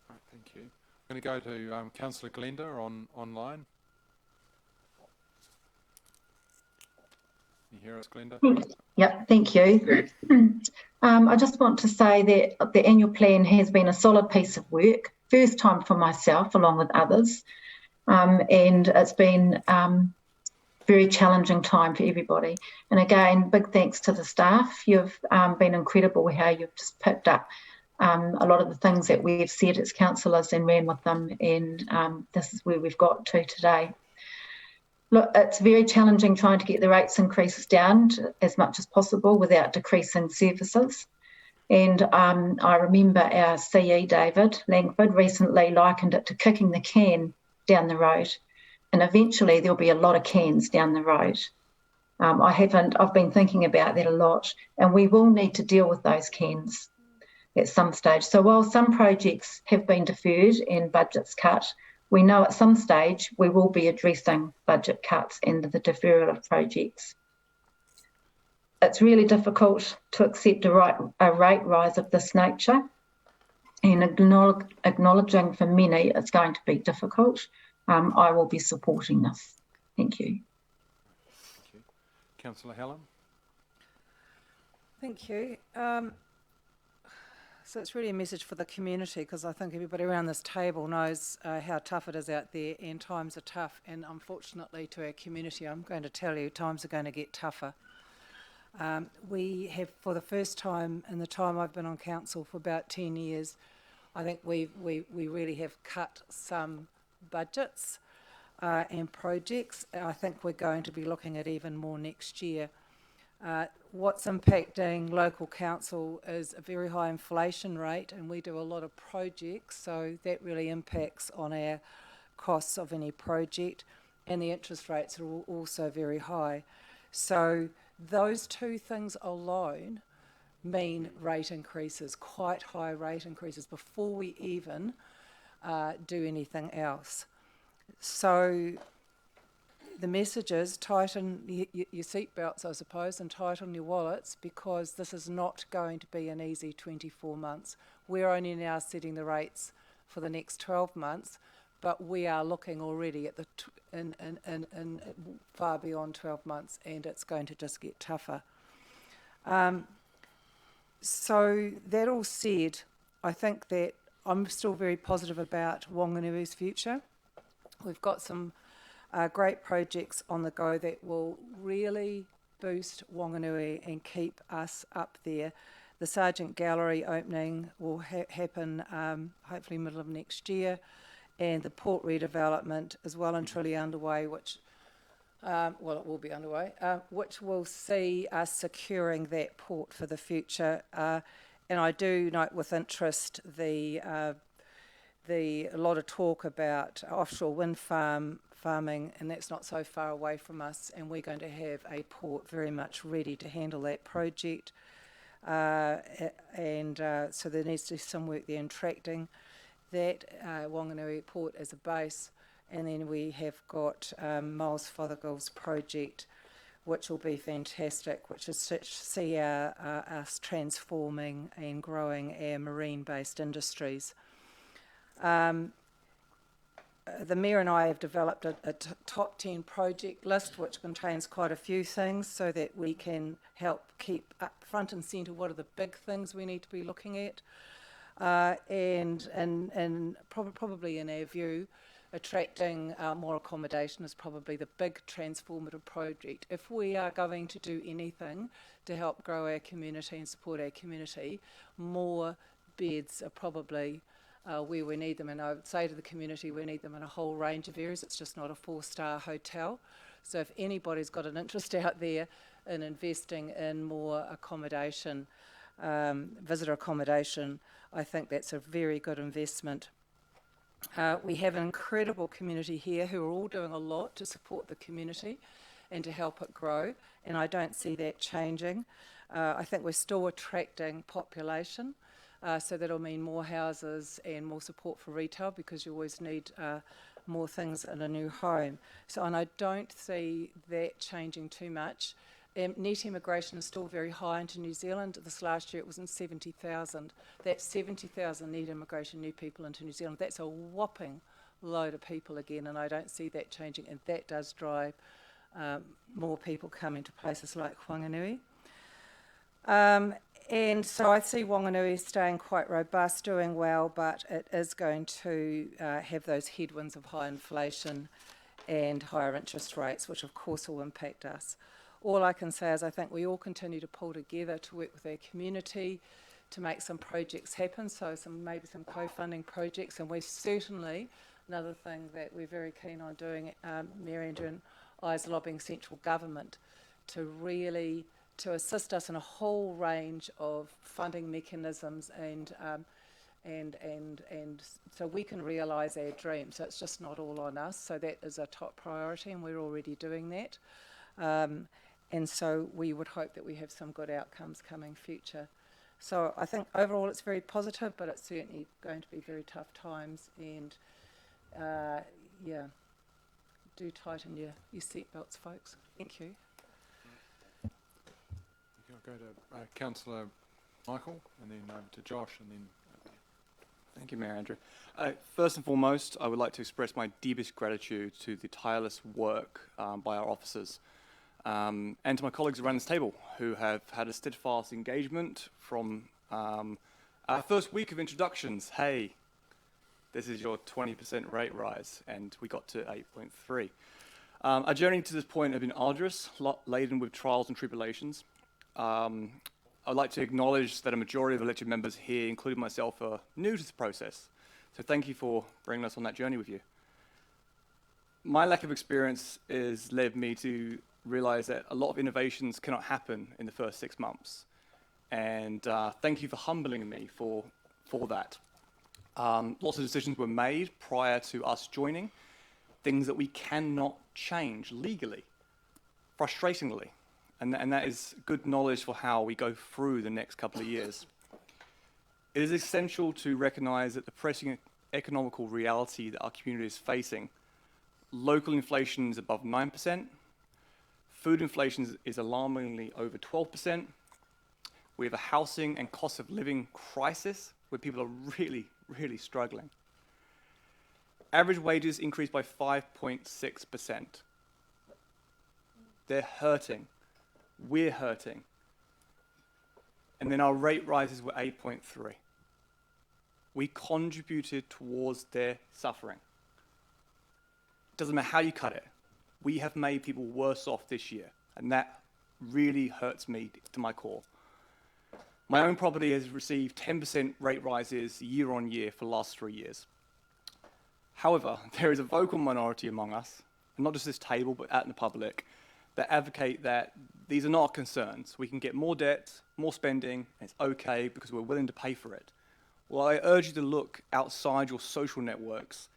Right, thank you. I'm going to go to Councillor Glenda online. Can you hear us, Glenda? Yep, thank you. I just want to say that the annual plan has been a solid piece of work, first time for myself along with others, and it's been very challenging time for everybody. And again, big thanks to the staff. You've been incredible how you've just picked up a lot of the things that we've said as councillors and ran with them, and this is where we've got to today. Look, it's very challenging trying to get the rates increases down as much as possible without decreasing services. And I remember our CE, David Langford, recently likened it to kicking the can down the road. And eventually there'll be a lot of cans down the road. I've been thinking about that a lot, and we will need to deal with those cans at some stage. So while some projects have been deferred and budgets cut, we know at some stage we will be addressing budget cuts and the deferral of projects. It's really difficult to accept a rate rise of this nature, and acknowledging for many it's going to be difficult. I will be supporting this. Thank you. Thank you. Councillor Helen? Thank you. So it's really a message for the community, because I think everybody around this table knows how tough it is out there, and times are tough, and unfortunately to our community, I'm going to tell you, times are going to get tougher. We have, for the first time in the time I've been on council for about 10 years, I think we really have cut some budgets and projects. I think we're going to be looking at even more next year. What's impacting local council is a very high inflation rate, and we do a lot of projects, so that really impacts on our costs of any project, and the interest rates are also very high. So those two things alone mean rate increases, quite high rate increases, before we even do anything else. So the message is tighten your seatbelts, I suppose, and tighten your wallets, because this is not going to be an easy 24 months. We're only now setting the rates for the next 12 months, but we are looking already at the in far beyond 12 months, and it's going to just get tougher. So that all said, I think that I'm still very positive about Wanganui's future. We've got some great projects on the go that will really boost Wanganui and keep us up there. The Sargent Gallery opening will happen hopefully middle of next year, and the port redevelopment is well and truly underway, which, well, it will be underway, which will see us securing that port for the future. And I do note with interest a lot of talk about offshore wind farming, and that's not so far away from us, and we're going to have a port very much ready to handle that project. So there needs to be some work there in tracting that Wanganui port as a base, and then we have got Miles Fothergill's project, which will be fantastic, which is to see us transforming and growing our marine-based industries. The Mayor and I have developed a top 10 project list, which contains quite a few things, so that we can help keep up front and centre what are the big things we need to be looking at. And probably in our view, attracting more accommodation is probably the big transformative project. If we are going to do anything to help grow our community and support our community, more beds are probably where we need them. And I would say to the community, we need them in a whole range of areas. It's just not a 4-star hotel. So if anybody's got an interest out there in investing in more accommodation, visitor accommodation, I think that's a very good investment. We have an incredible community here who are all doing a lot to support the community and to help it grow, and I don't see that changing. I think we're still attracting population. So that'll mean more houses and more support for retail, because you always need more things in a new home. So, and I don't see that changing too much. Net immigration is still very high into New Zealand. This last year it was in 70,000. That's 70,000 net immigration, new people into New Zealand. That's a whopping load of people again, and I don't see that changing, and that does drive more people coming to places like Whanganui. And so I see Whanganui staying quite robust, doing well, but it is going to have those headwinds of high inflation and higher interest rates, which of course will impact us. All I can say is I think we all continue to pull together to work with our community to make some projects happen, so maybe some co-funding projects, and we're certainly, another thing that we're very keen on doing, Mary Andrew and I, is lobbying central government to really to assist us in a whole range of funding mechanisms and so we can realise our dreams. So it's just not all on us. So that is a top priority, and we're already doing that. And so we would hope that we have some good outcomes coming future. So I think overall it's very positive, but it's certainly going to be very tough times. And yeah, do tighten your seatbelts, folks. Thank you. I'll go to Councillor Michael, and then over to Josh, and then... Thank you, Mayor Andrew. First and foremost, I would like to express my deepest gratitude to the tireless work by our officers and to my colleagues around this table who have had a steadfast engagement from our first week of introductions. Hey, this is your 20% rate rise, and we got to 8.3. Our journey to this point has been arduous, laden with trials and tribulations. I'd like to acknowledge that a majority of elected members here, including myself, are new to the process. So thank you for bringing us on that journey with you. My lack of experience has led me to realise that a lot of innovations cannot happen in the first 6 months. And thank you for humbling me for that. Lots of decisions were made prior to us joining, things that we cannot change legally, frustratingly. And that is good knowledge for how we go through the next couple of years. It is essential to recognise that the pressing economical reality that our community is facing, local inflation is above 9%, food inflation is alarmingly over 12%, we have a housing and cost of living crisis where people are really, really struggling. Average wages increased by 5.6%. They're hurting. We're hurting. And then our rate rises were 8.3. We contributed towards their suffering. Doesn't matter how you cut it. We have made people worse off this year, and that really hurts me to my core. My own property has received 10% rate rises year on year for the last 3 years. However, there is a vocal minority among us, and not just this table, but out in the public, that advocate that these are not concerns. We can get more debt, more spending, and it's okay because we're willing to pay for it. Well, I urge you to look outside your social networks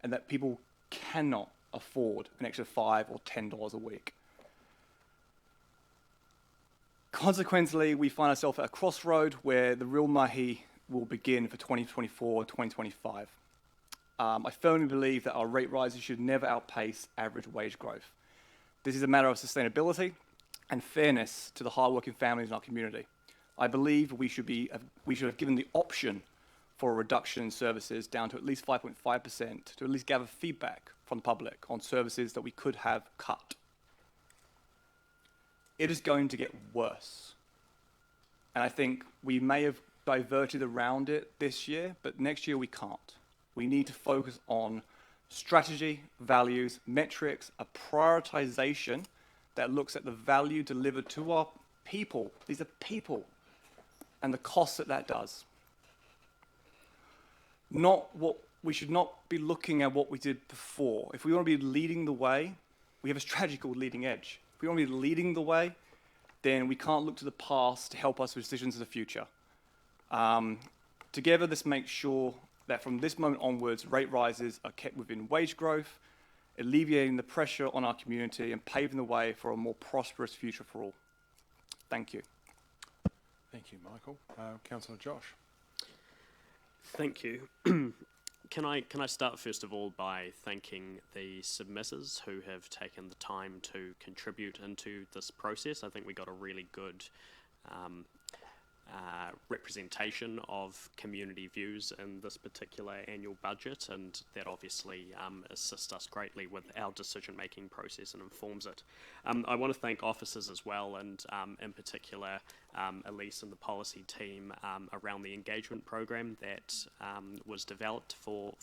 and that people cannot afford an extra $5 or $10 a week. Consequently, we find ourselves at a crossroad where the real mahi will begin for 2024 and 2025. I firmly believe that our rate rises should never outpace average wage growth. This is a matter of sustainability and fairness to the hardworking families in our community. I believe we should have given the option for a reduction in services down to at least 5.5% to at least gather feedback from the public on services that we could have cut. It is going to get worse. And I think we may have diverted around it this year, but next year we can't. We need to focus on strategy, values, metrics, a prioritization that looks at the value delivered to our people. These are people, and the cost that does. We should not be looking at what we did before. If we want to be leading the way, we have a strategy called Leading Edge. If we want to be leading the way, then we can't look to the past to help us with decisions in the future. Together, this makes sure that from this moment onwards, rate rises are kept within wage growth, alleviating the pressure on our community and paving the way for a more prosperous future for all. Thank you. Thank you, Michael. Councillor Josh. Thank you. Can I start first of all by thanking the submitters who have taken the time to contribute into this process. I think we got a really good representation of community views in this particular annual budget, and that obviously assists us greatly with our decision-making process and informs it. I want to thank officers as well, and in particular Elise and the policy team around the engagement program that was developed for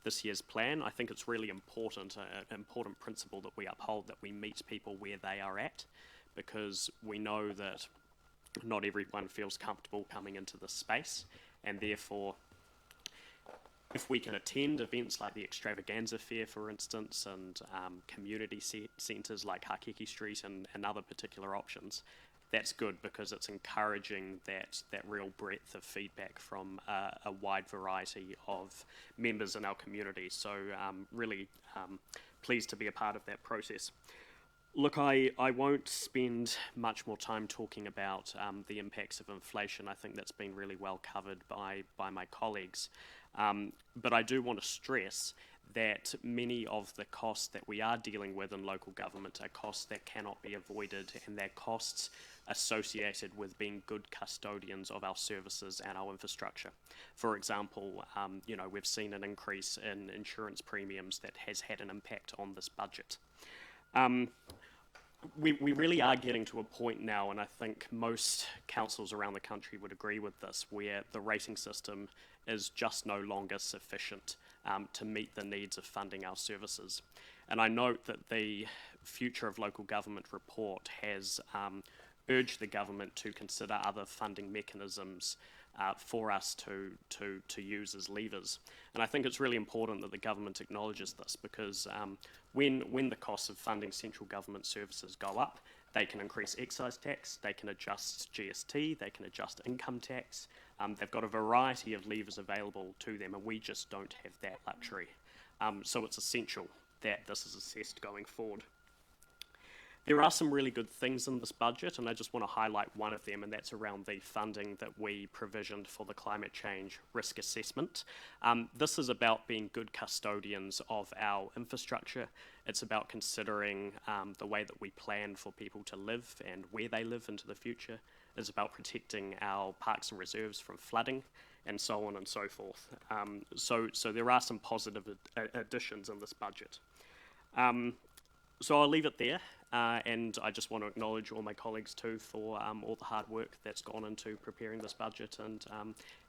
this year's plan. I think it's really important, an important principle that we uphold, that we meet people where they are at, because we know that not everyone feels comfortable coming into this space, and therefore if we can attend events like the Extravaganza Fair, for instance, and community centres like Hakeki Street and other particular options, that's good, because it's encouraging that real breadth of feedback from a wide variety of members in our community. So really pleased to be a part of that process. Look, I won't spend much more time talking about the impacts of inflation. I think that's been really well covered by my colleagues. But I do want to stress that many of the costs that we are dealing with in local government are costs that cannot be avoided, and they're costs associated with being good custodians of our services and our infrastructure. For example, we've seen an increase in insurance premiums that has had an impact on this budget. We really are getting to a point now, and I think most councils around the country would agree with this, where the rating system is just no longer sufficient to meet the needs of funding our services. And I note that the Future of Local Government report has urged the government to consider other funding mechanisms for us to use as levers. And I think it's really important that the government acknowledges this, because when the costs of funding central government services go up, they can increase excise tax, they can adjust GST, they can adjust income tax. They've got a variety of levers available to them, and we just don't have that luxury. So it's essential that this is assessed going forward. There are some really good things in this budget, and I just want to highlight one of them, and that's around the funding that we provisioned for the climate change risk assessment. This is about being good custodians of our infrastructure. It's about considering the way that we plan for people to live and where they live into the future. It's about protecting our parks and reserves from flooding, and so on and so forth. So there are some positive additions in this budget. So I'll leave it there. And I just want to acknowledge all my colleagues too for all the hard work that's gone into preparing this budget. And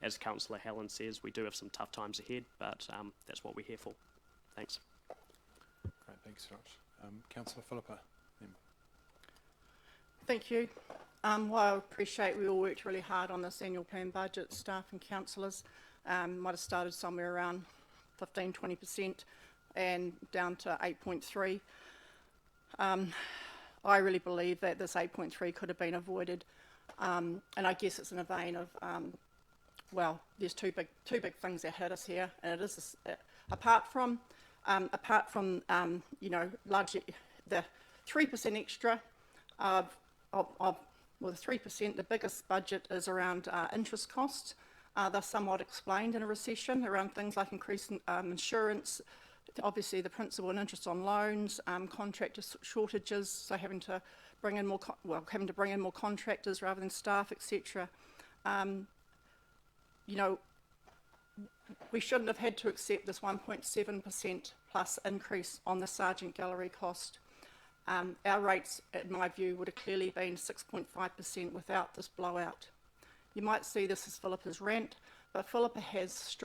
as Councillor Helen says, we do have some tough times ahead, but that's what we're here for. Thanks. Great, thanks, Josh. Councillor Philippa. Thank you. Well, I appreciate we all worked really hard on this annual plan budget, staff and councillors. Might have started somewhere around 15-20% and down to 8.3. I really believe that this 8.3 could have been avoided, and I guess it's in a vein of, well, there's two big things that hit us here, and it is apart from largely the 3% extra the 3%. The biggest budget is around interest costs. They're somewhat explained in a recession around things like increasing insurance. Obviously, the principal and interest on loans, contractor shortages, so having to bring in more contractors rather than staff, etc. We shouldn't have had to accept this 1.7% plus increase on the Sargent Gallery cost. Our rates, in my view, would have clearly been 6.5% without this blowout. You might see this as Philippa's rant, but Philippa has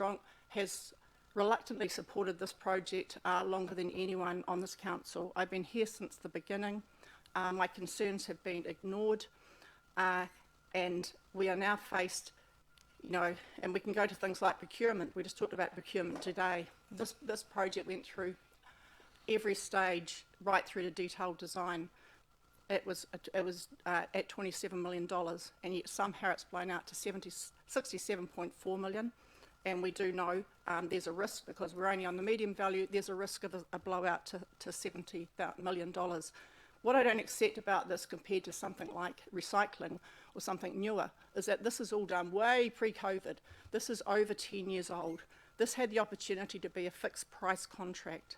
reluctantly supported this project longer than anyone on this council. I've been here since the beginning. My concerns have been ignored, and we are now faced, and we can go to things like procurement. We just talked about procurement today. This project went through every stage right through to detailed design. It was at $27 million, and yet somehow it's blown out to 67.4 million. And we do know there's a risk, because we're only on the medium value, there's a risk of a blowout to $70 million. what I don't accept about this compared to something like recycling or something newer is that this is all done way pre-COVID. This is over 10 years old. This had the opportunity to be a fixed price contract.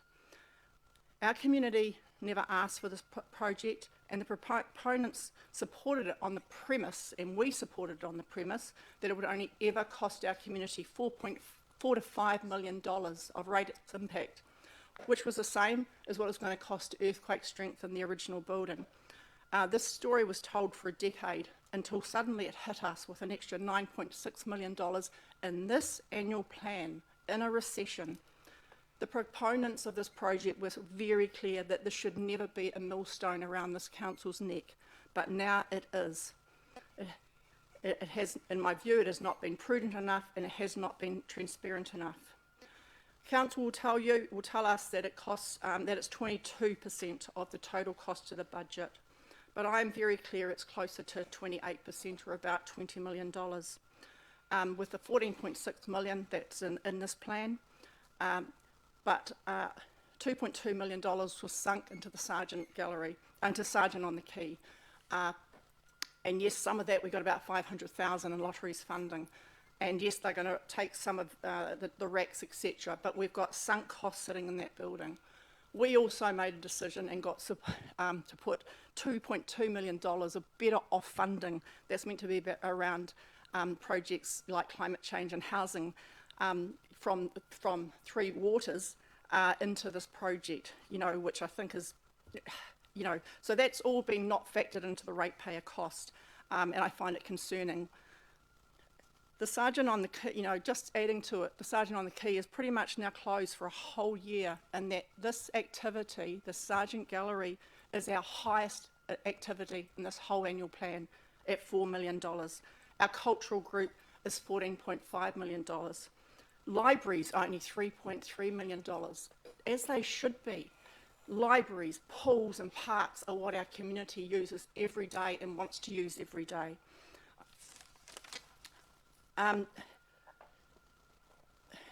Our community never asked for this project, and the proponents supported it on the premise, and we supported it on the premise, that it would only ever cost our community $4 to $5 million of rate impact, which was the same as what it was going to cost to earthquake strength in the original building. This story was told for a decade until suddenly it hit us with an extra $9.6 million in this annual plan in a recession. The proponents of this project were very clear that this should never be a millstone around this council's neck, but now it is. It has, in my view, it has not been prudent enough, and it has not been transparent enough. Council will tell us that it costs, that it's 22% of the total cost of the budget, but I am very clear it's closer to 28% or about $20 million. With the 14.6 million that's in this plan, but $2.2 million was sunk into the Sargent Gallery, into Sargent on the Quay. And yes, some of that, we got about 500,000 in lotteries funding. And yes, they're going to take some of the racks, etc. But we've got sunk costs sitting in that building. We also made a decision and got to put $2.2 million of better off funding that's meant to be around projects like climate change and housing from Three Waters into this project, you know, which I think is, you know, so that's all been not factored into the ratepayer cost, and I find it concerning. The Sargent on the Quay, you know, just adding to it, the Sargent on the Quay is pretty much now closed for a whole year, and that this activity, the Sargent Gallery, is our highest activity in this whole annual plan at $4 million. Our cultural group is $14.5 million. Libraries are only $3.3 million, as they should be. Libraries, pools and parks are what our community uses every day and wants to use every day.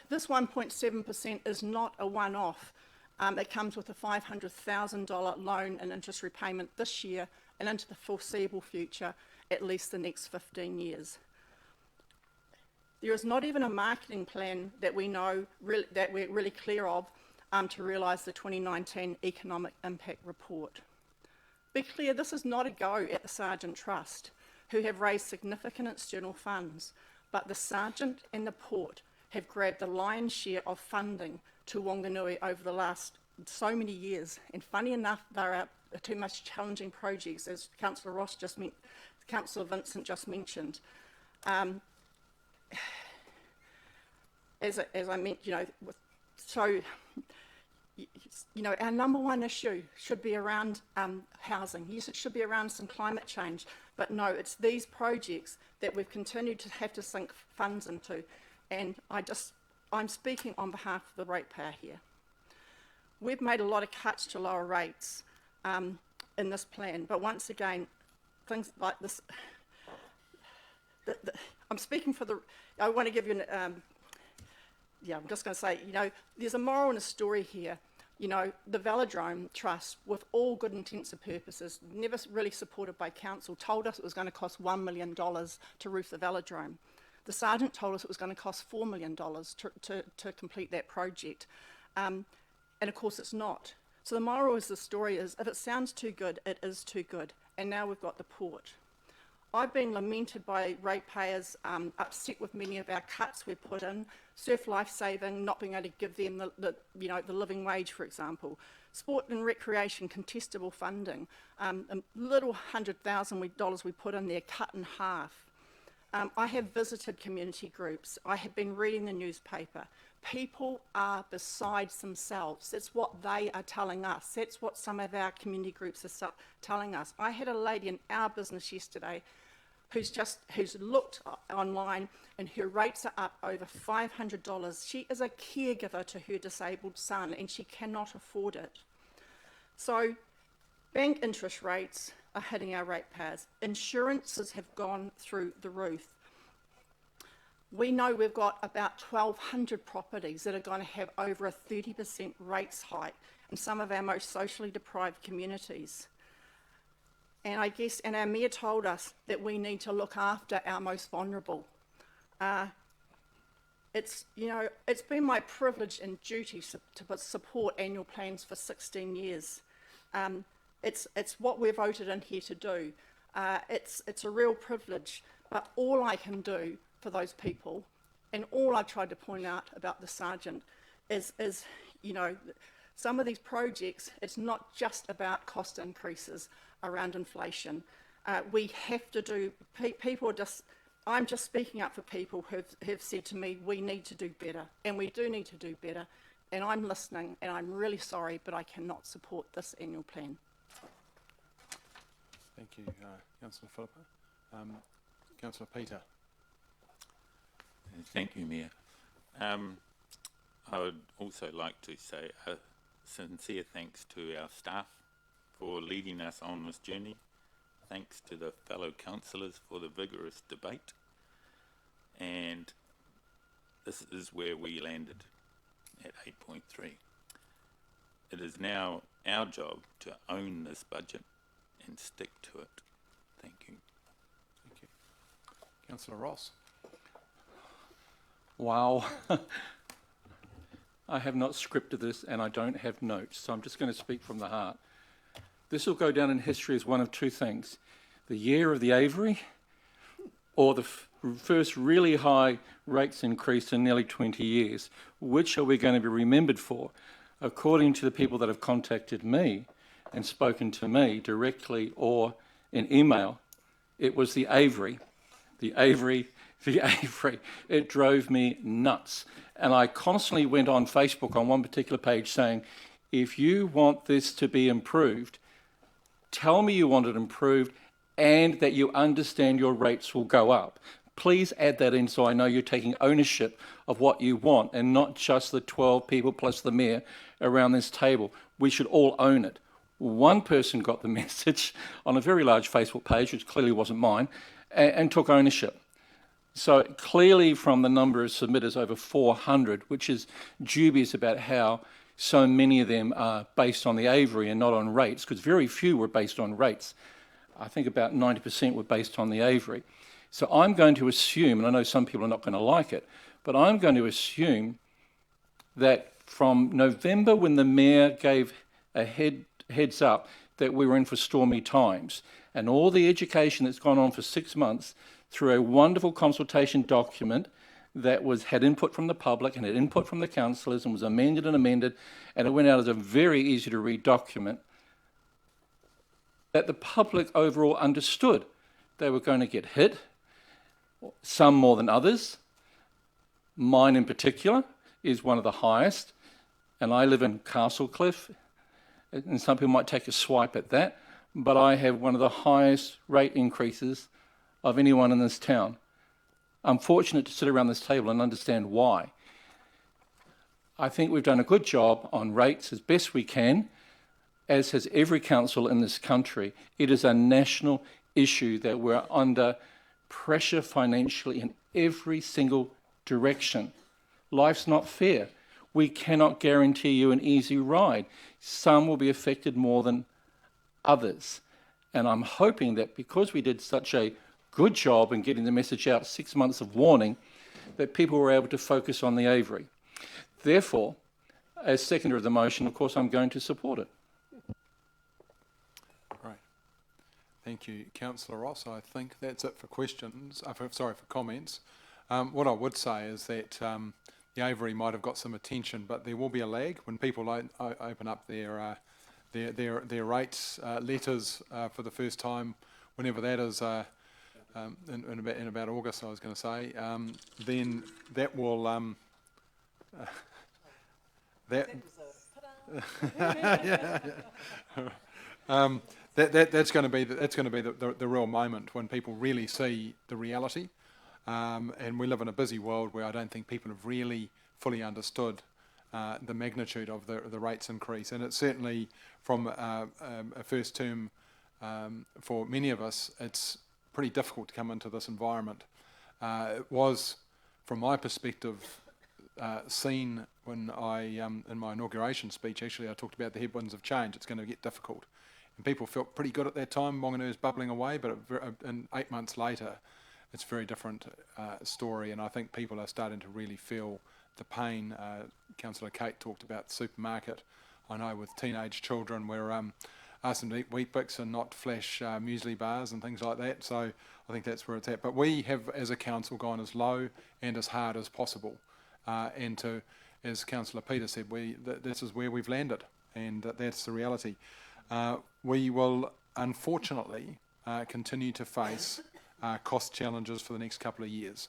This 1.7% is not a one-off. It comes with a $500,000 loan and interest repayment this year and into the foreseeable future, at least the next 15 years. There is not even a marketing plan that we know, that we're really clear of, to realise the 2019 Economic Impact Report. Be clear, this is not a go at the Sargent Trust, who have raised significant external funds, but the Sargent and the Port have grabbed the lion's share of funding to Wanganui over the last so many years. And funny enough, there are two most challenging projects, as Councillor Ross just Councillor Vincent just mentioned. As I meant, you know, you know, our number one issue should be around housing. Yes, it should be around some climate change, but no, it's these projects that we've continued to have to sink funds into. And I'm speaking on behalf of the ratepayer here. We've made a lot of cuts to lower rates in this plan, but once again, things like this, I'm speaking for the, I want to give you an, yeah, I'm just going to say, you know, there's a moral and a story here. You know, the Velodrome Trust, with all good intents and purposes, never really supported by council, told us it was going to cost $1 million to roof the Velodrome. The Sargent told us it was going to cost $4 million to complete that project. And of course it's not. So the moral of the story is, if it sounds too good, it is too good. And now we've got the port. I've been lamented by ratepayers, upset with many of our cuts we've put in, surf lifesaving, not being able to give them the living wage, for example. Sport and recreation, contestable funding, a little $100,000 we put in there, cut in half. I have visited community groups. I have been reading the newspaper. People are beside themselves. That's what they are telling us. That's what some of our community groups are telling us. I had a lady in our business yesterday who's looked online, and her rates are up over $500. She is a caregiver to her disabled son, and she cannot afford it. So bank interest rates are hitting our ratepayers. Insurances have gone through the roof. We know we've got about 1,200 properties that are going to have over a 30% rates hike in some of our most socially deprived communities. And I guess, and our mayor told us that we need to look after our most vulnerable. It's been my privilege and duty to support annual plans for 16 years. It's what we're voted in here to do. It's a real privilege, but all I can do for those people, and all I tried to point out about the sergeant is some of these projects, it's not just about cost increases around inflation. We have to do, I'm just speaking up for people who have said to me, we need to do better, and we do need to do better, and I'm listening, and I'm really sorry, but I cannot support this annual plan. Thank you, Councillor Philippa. Councillor Peter. Thank you, Mayor. I would also like to say a sincere thanks to our staff for leading us on this journey. Thanks to the fellow councillors for the vigorous debate. And this is where we landed at 8.3. It is now our job to own this budget and stick to it. Thank you. Thank you. Councillor Ross. Wow. I have not scripted this and I don't have notes, so I'm just going to speak from the heart. This will go down in history as one of two things. The year of the Avery, or the first really high rates increase in nearly 20 years. Which are we going to be remembered for? According to the people that have contacted me and spoken to me directly or in email, it was the Avery. The Avery. It drove me nuts. And I constantly went on Facebook on one particular page saying, if you want this to be improved, tell me you want it improved and that you understand your rates will go up. Please add that in so I know you're taking ownership of what you want and not just the 12 people plus the mayor around this table. We should all own it. One person got the message on a very large Facebook page, which clearly wasn't mine, and took ownership. So clearly from the number of submitters, over 400, which is dubious about how so many of them are based on the Avery and not on rates, because very few were based on rates. I think about 90% were based on the Avery. So I'm going to assume, and I know some people are not going to like it, but I'm going to assume that from November, when the mayor gave a heads up that we were in for stormy times, and all the education that's gone on for 6 months through a wonderful consultation document that had input from the public and had input from the councillors and was amended, and it went out as a very easy to read document, that the public overall understood they were going to get hit, some more than others. Mine in particular is one of the highest, and I live in Castlecliff, and some people might take a swipe at that, but I have one of the highest rate increases of anyone in this town. I'm fortunate to sit around this table and understand why. I think we've done a good job on rates as best we can, as has every council in this country. It is a national issue that we're under pressure financially in every single direction. Life's not fair. We cannot guarantee you an easy ride. Some will be affected more than others. And I'm hoping that because we did such a good job in getting the message out, 6 months of warning, that people were able to focus on the Avery. Therefore, as seconder of the motion, of course, I'm going to support it. Right. Thank you, Councillor Ross. I think that's it for questions. For comments. What I would say is that the Avery might have got some attention, but there will be a lag when people open up their rates letters for the first time, whenever that is. In about August, I was going to say, then that will that's going to be the real moment when people really see the reality, and we live in a busy world where I don't think people have really fully understood the magnitude of the rates increase, and it's certainly from a first term for many of us, it's pretty difficult to come into this environment. It was, from my perspective, seen when I, in my inauguration speech, actually I talked about the headwinds of change. It's going to get difficult. And people felt pretty good at that time. Wanganui bubbling away, but in 8 months later, it's a very different story. And I think people are starting to really feel the pain. Councillor Kate talked about the supermarket. I know with teenage children, we're asking them to eat Weet-Bix and not flash muesli bars and things like that. So I think that's where it's at. But we have, as a council, gone as low and as hard as possible. And to, as Councillor Peter said, this is where we've landed, and that's the reality. We will, unfortunately, continue to face cost challenges for the next couple of years.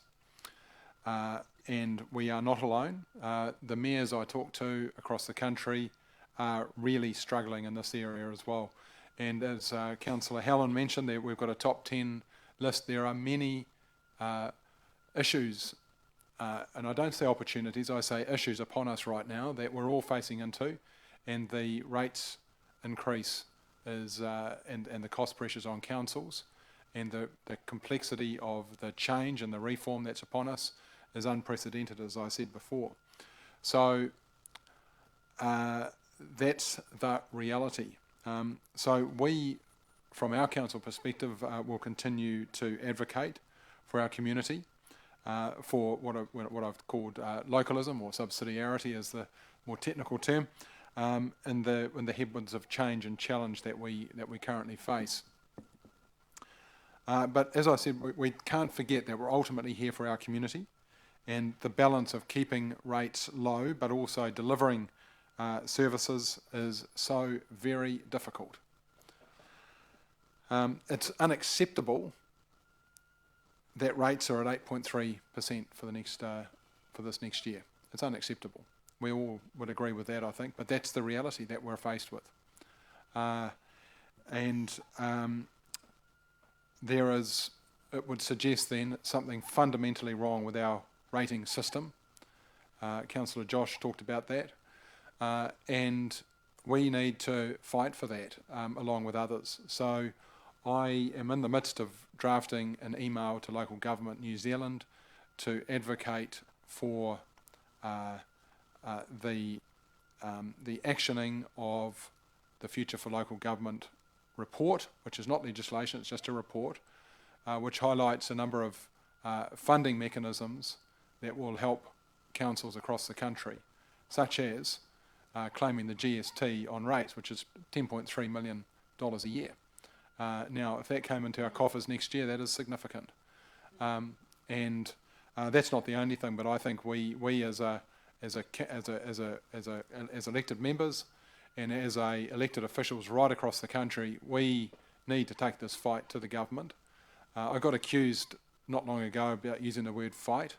And we are not alone. The mayors I talk to across the country are really struggling in this area as well. And as Councillor Helen mentioned, we've got a top 10 list. There are many issues, and I don't say opportunities, I say issues upon us right now that we're all facing into, and the rates increase is, and the cost pressures on councils, and the complexity of the change and the reform that's upon us is unprecedented, as I said before. So that's the reality. So we, from our council perspective, will continue to advocate for our community, for what I've called localism, or subsidiarity is the more technical term, in the headwinds of change and challenge that we currently face. But as I said, we can't forget that we're ultimately here for our community, and the balance of keeping rates low but also delivering services is so very difficult. It's unacceptable that rates are at 8.3% for this next year. It's unacceptable. We all would agree with that, I think, but that's the reality that we're faced with. There is, it would suggest then, something fundamentally wrong with our rating system. Councillor Josh talked about that. And we need to fight for that along with others. So I am in the midst of drafting an email to Local Government New Zealand to advocate for the actioning of the Future for Local Government report, which is not legislation, it's just a report, which highlights a number of funding mechanisms that will help councils across the country, such as claiming the GST on rates, which is $10.3 million a year. Now, if that came into our coffers next year, that is significant. That's not the only thing, but I think we as elected members and as elected officials right across the country, we need to take this fight to the government. I got accused not long ago about using the word fight,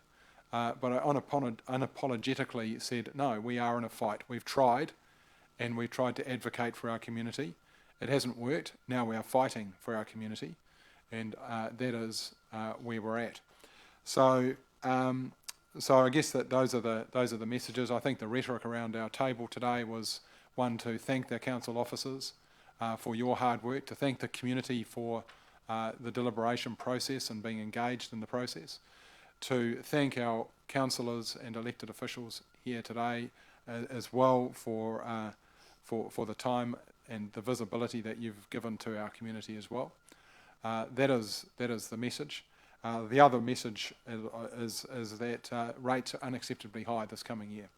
but I unapologetically said, no, we are in a fight. We've tried, and we've tried to advocate for our community. It hasn't worked. Now we are fighting for our community, and that is where we're at. So I guess that those are the messages. I think the rhetoric around our table today was one to thank the council officers for your hard work, to thank the community for the deliberation process and being engaged in the process, to thank our councillors and elected officials here today as well for the time and the visibility that you've given to our community as well. That is the message. The other message is that rates are unacceptably high this coming year.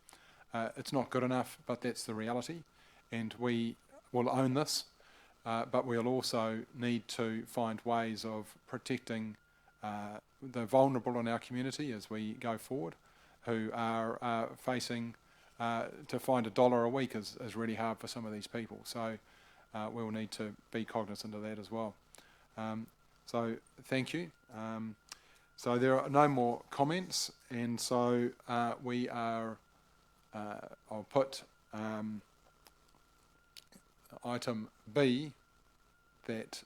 It's not good enough, but that's the reality, and we will own this, but we'll also need to find ways of protecting the vulnerable in our community as we go forward, who are facing to find $1 a week is really hard for some of these people. So we'll need to be cognizant of that as well. So thank you. So there are no more comments, and so we are, I'll put item B, that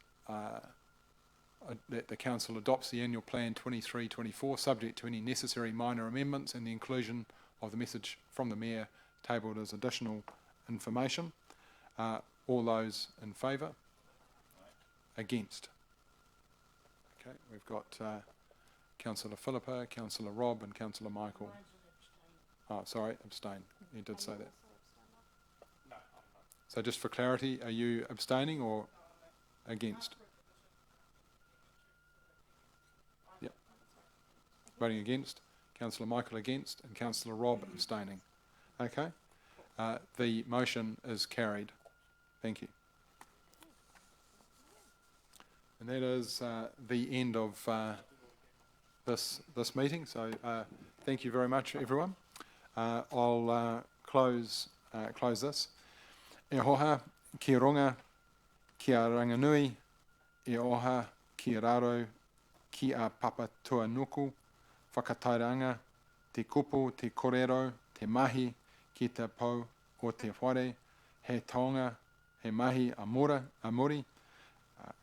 the council adopts the annual plan 23-24 subject to any necessary minor amendments and the inclusion of the message from the mayor tabled as additional information. All those in favour? Against? Okay, we've got Councillor Philippa, Councillor Rob and Councillor Michael. Oh, sorry, abstain. You did say that. So just for clarity, are you abstaining or against? Yep. Voting against. Councillor Michael against and Councillor Rob abstaining. Okay. The motion is carried. Thank you. And that is the end of this meeting. So thank you very much, everyone. I'll close this. E hoha ki ronga ki a ranganui, e oha ki raro ki a papatua nuku, whakatairanga, te kupu, te korero, te mahi, ki te pau o te whare, he taonga, he mahi amori,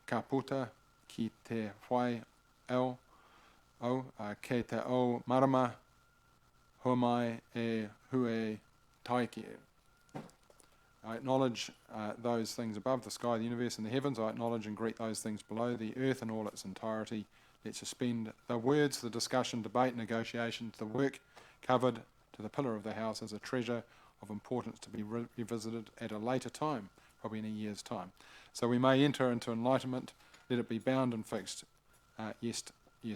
ka puta ki te whai au, kei te au marama, huamai e hue taiki. I acknowledge those things above, the sky, the universe and the heavens. I acknowledge and greet those things below, the earth in all its entirety. Let's suspend the words, the discussion, debate, negotiations, the work covered to the pillar of the house as a treasure of importance to be revisited at a later time, probably in a year's time. So we may enter into enlightenment. Let it be bound and fixed. Yes,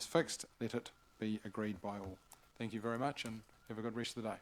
fixed. Let it be agreed by all. Thank you very much and have a good rest of the day.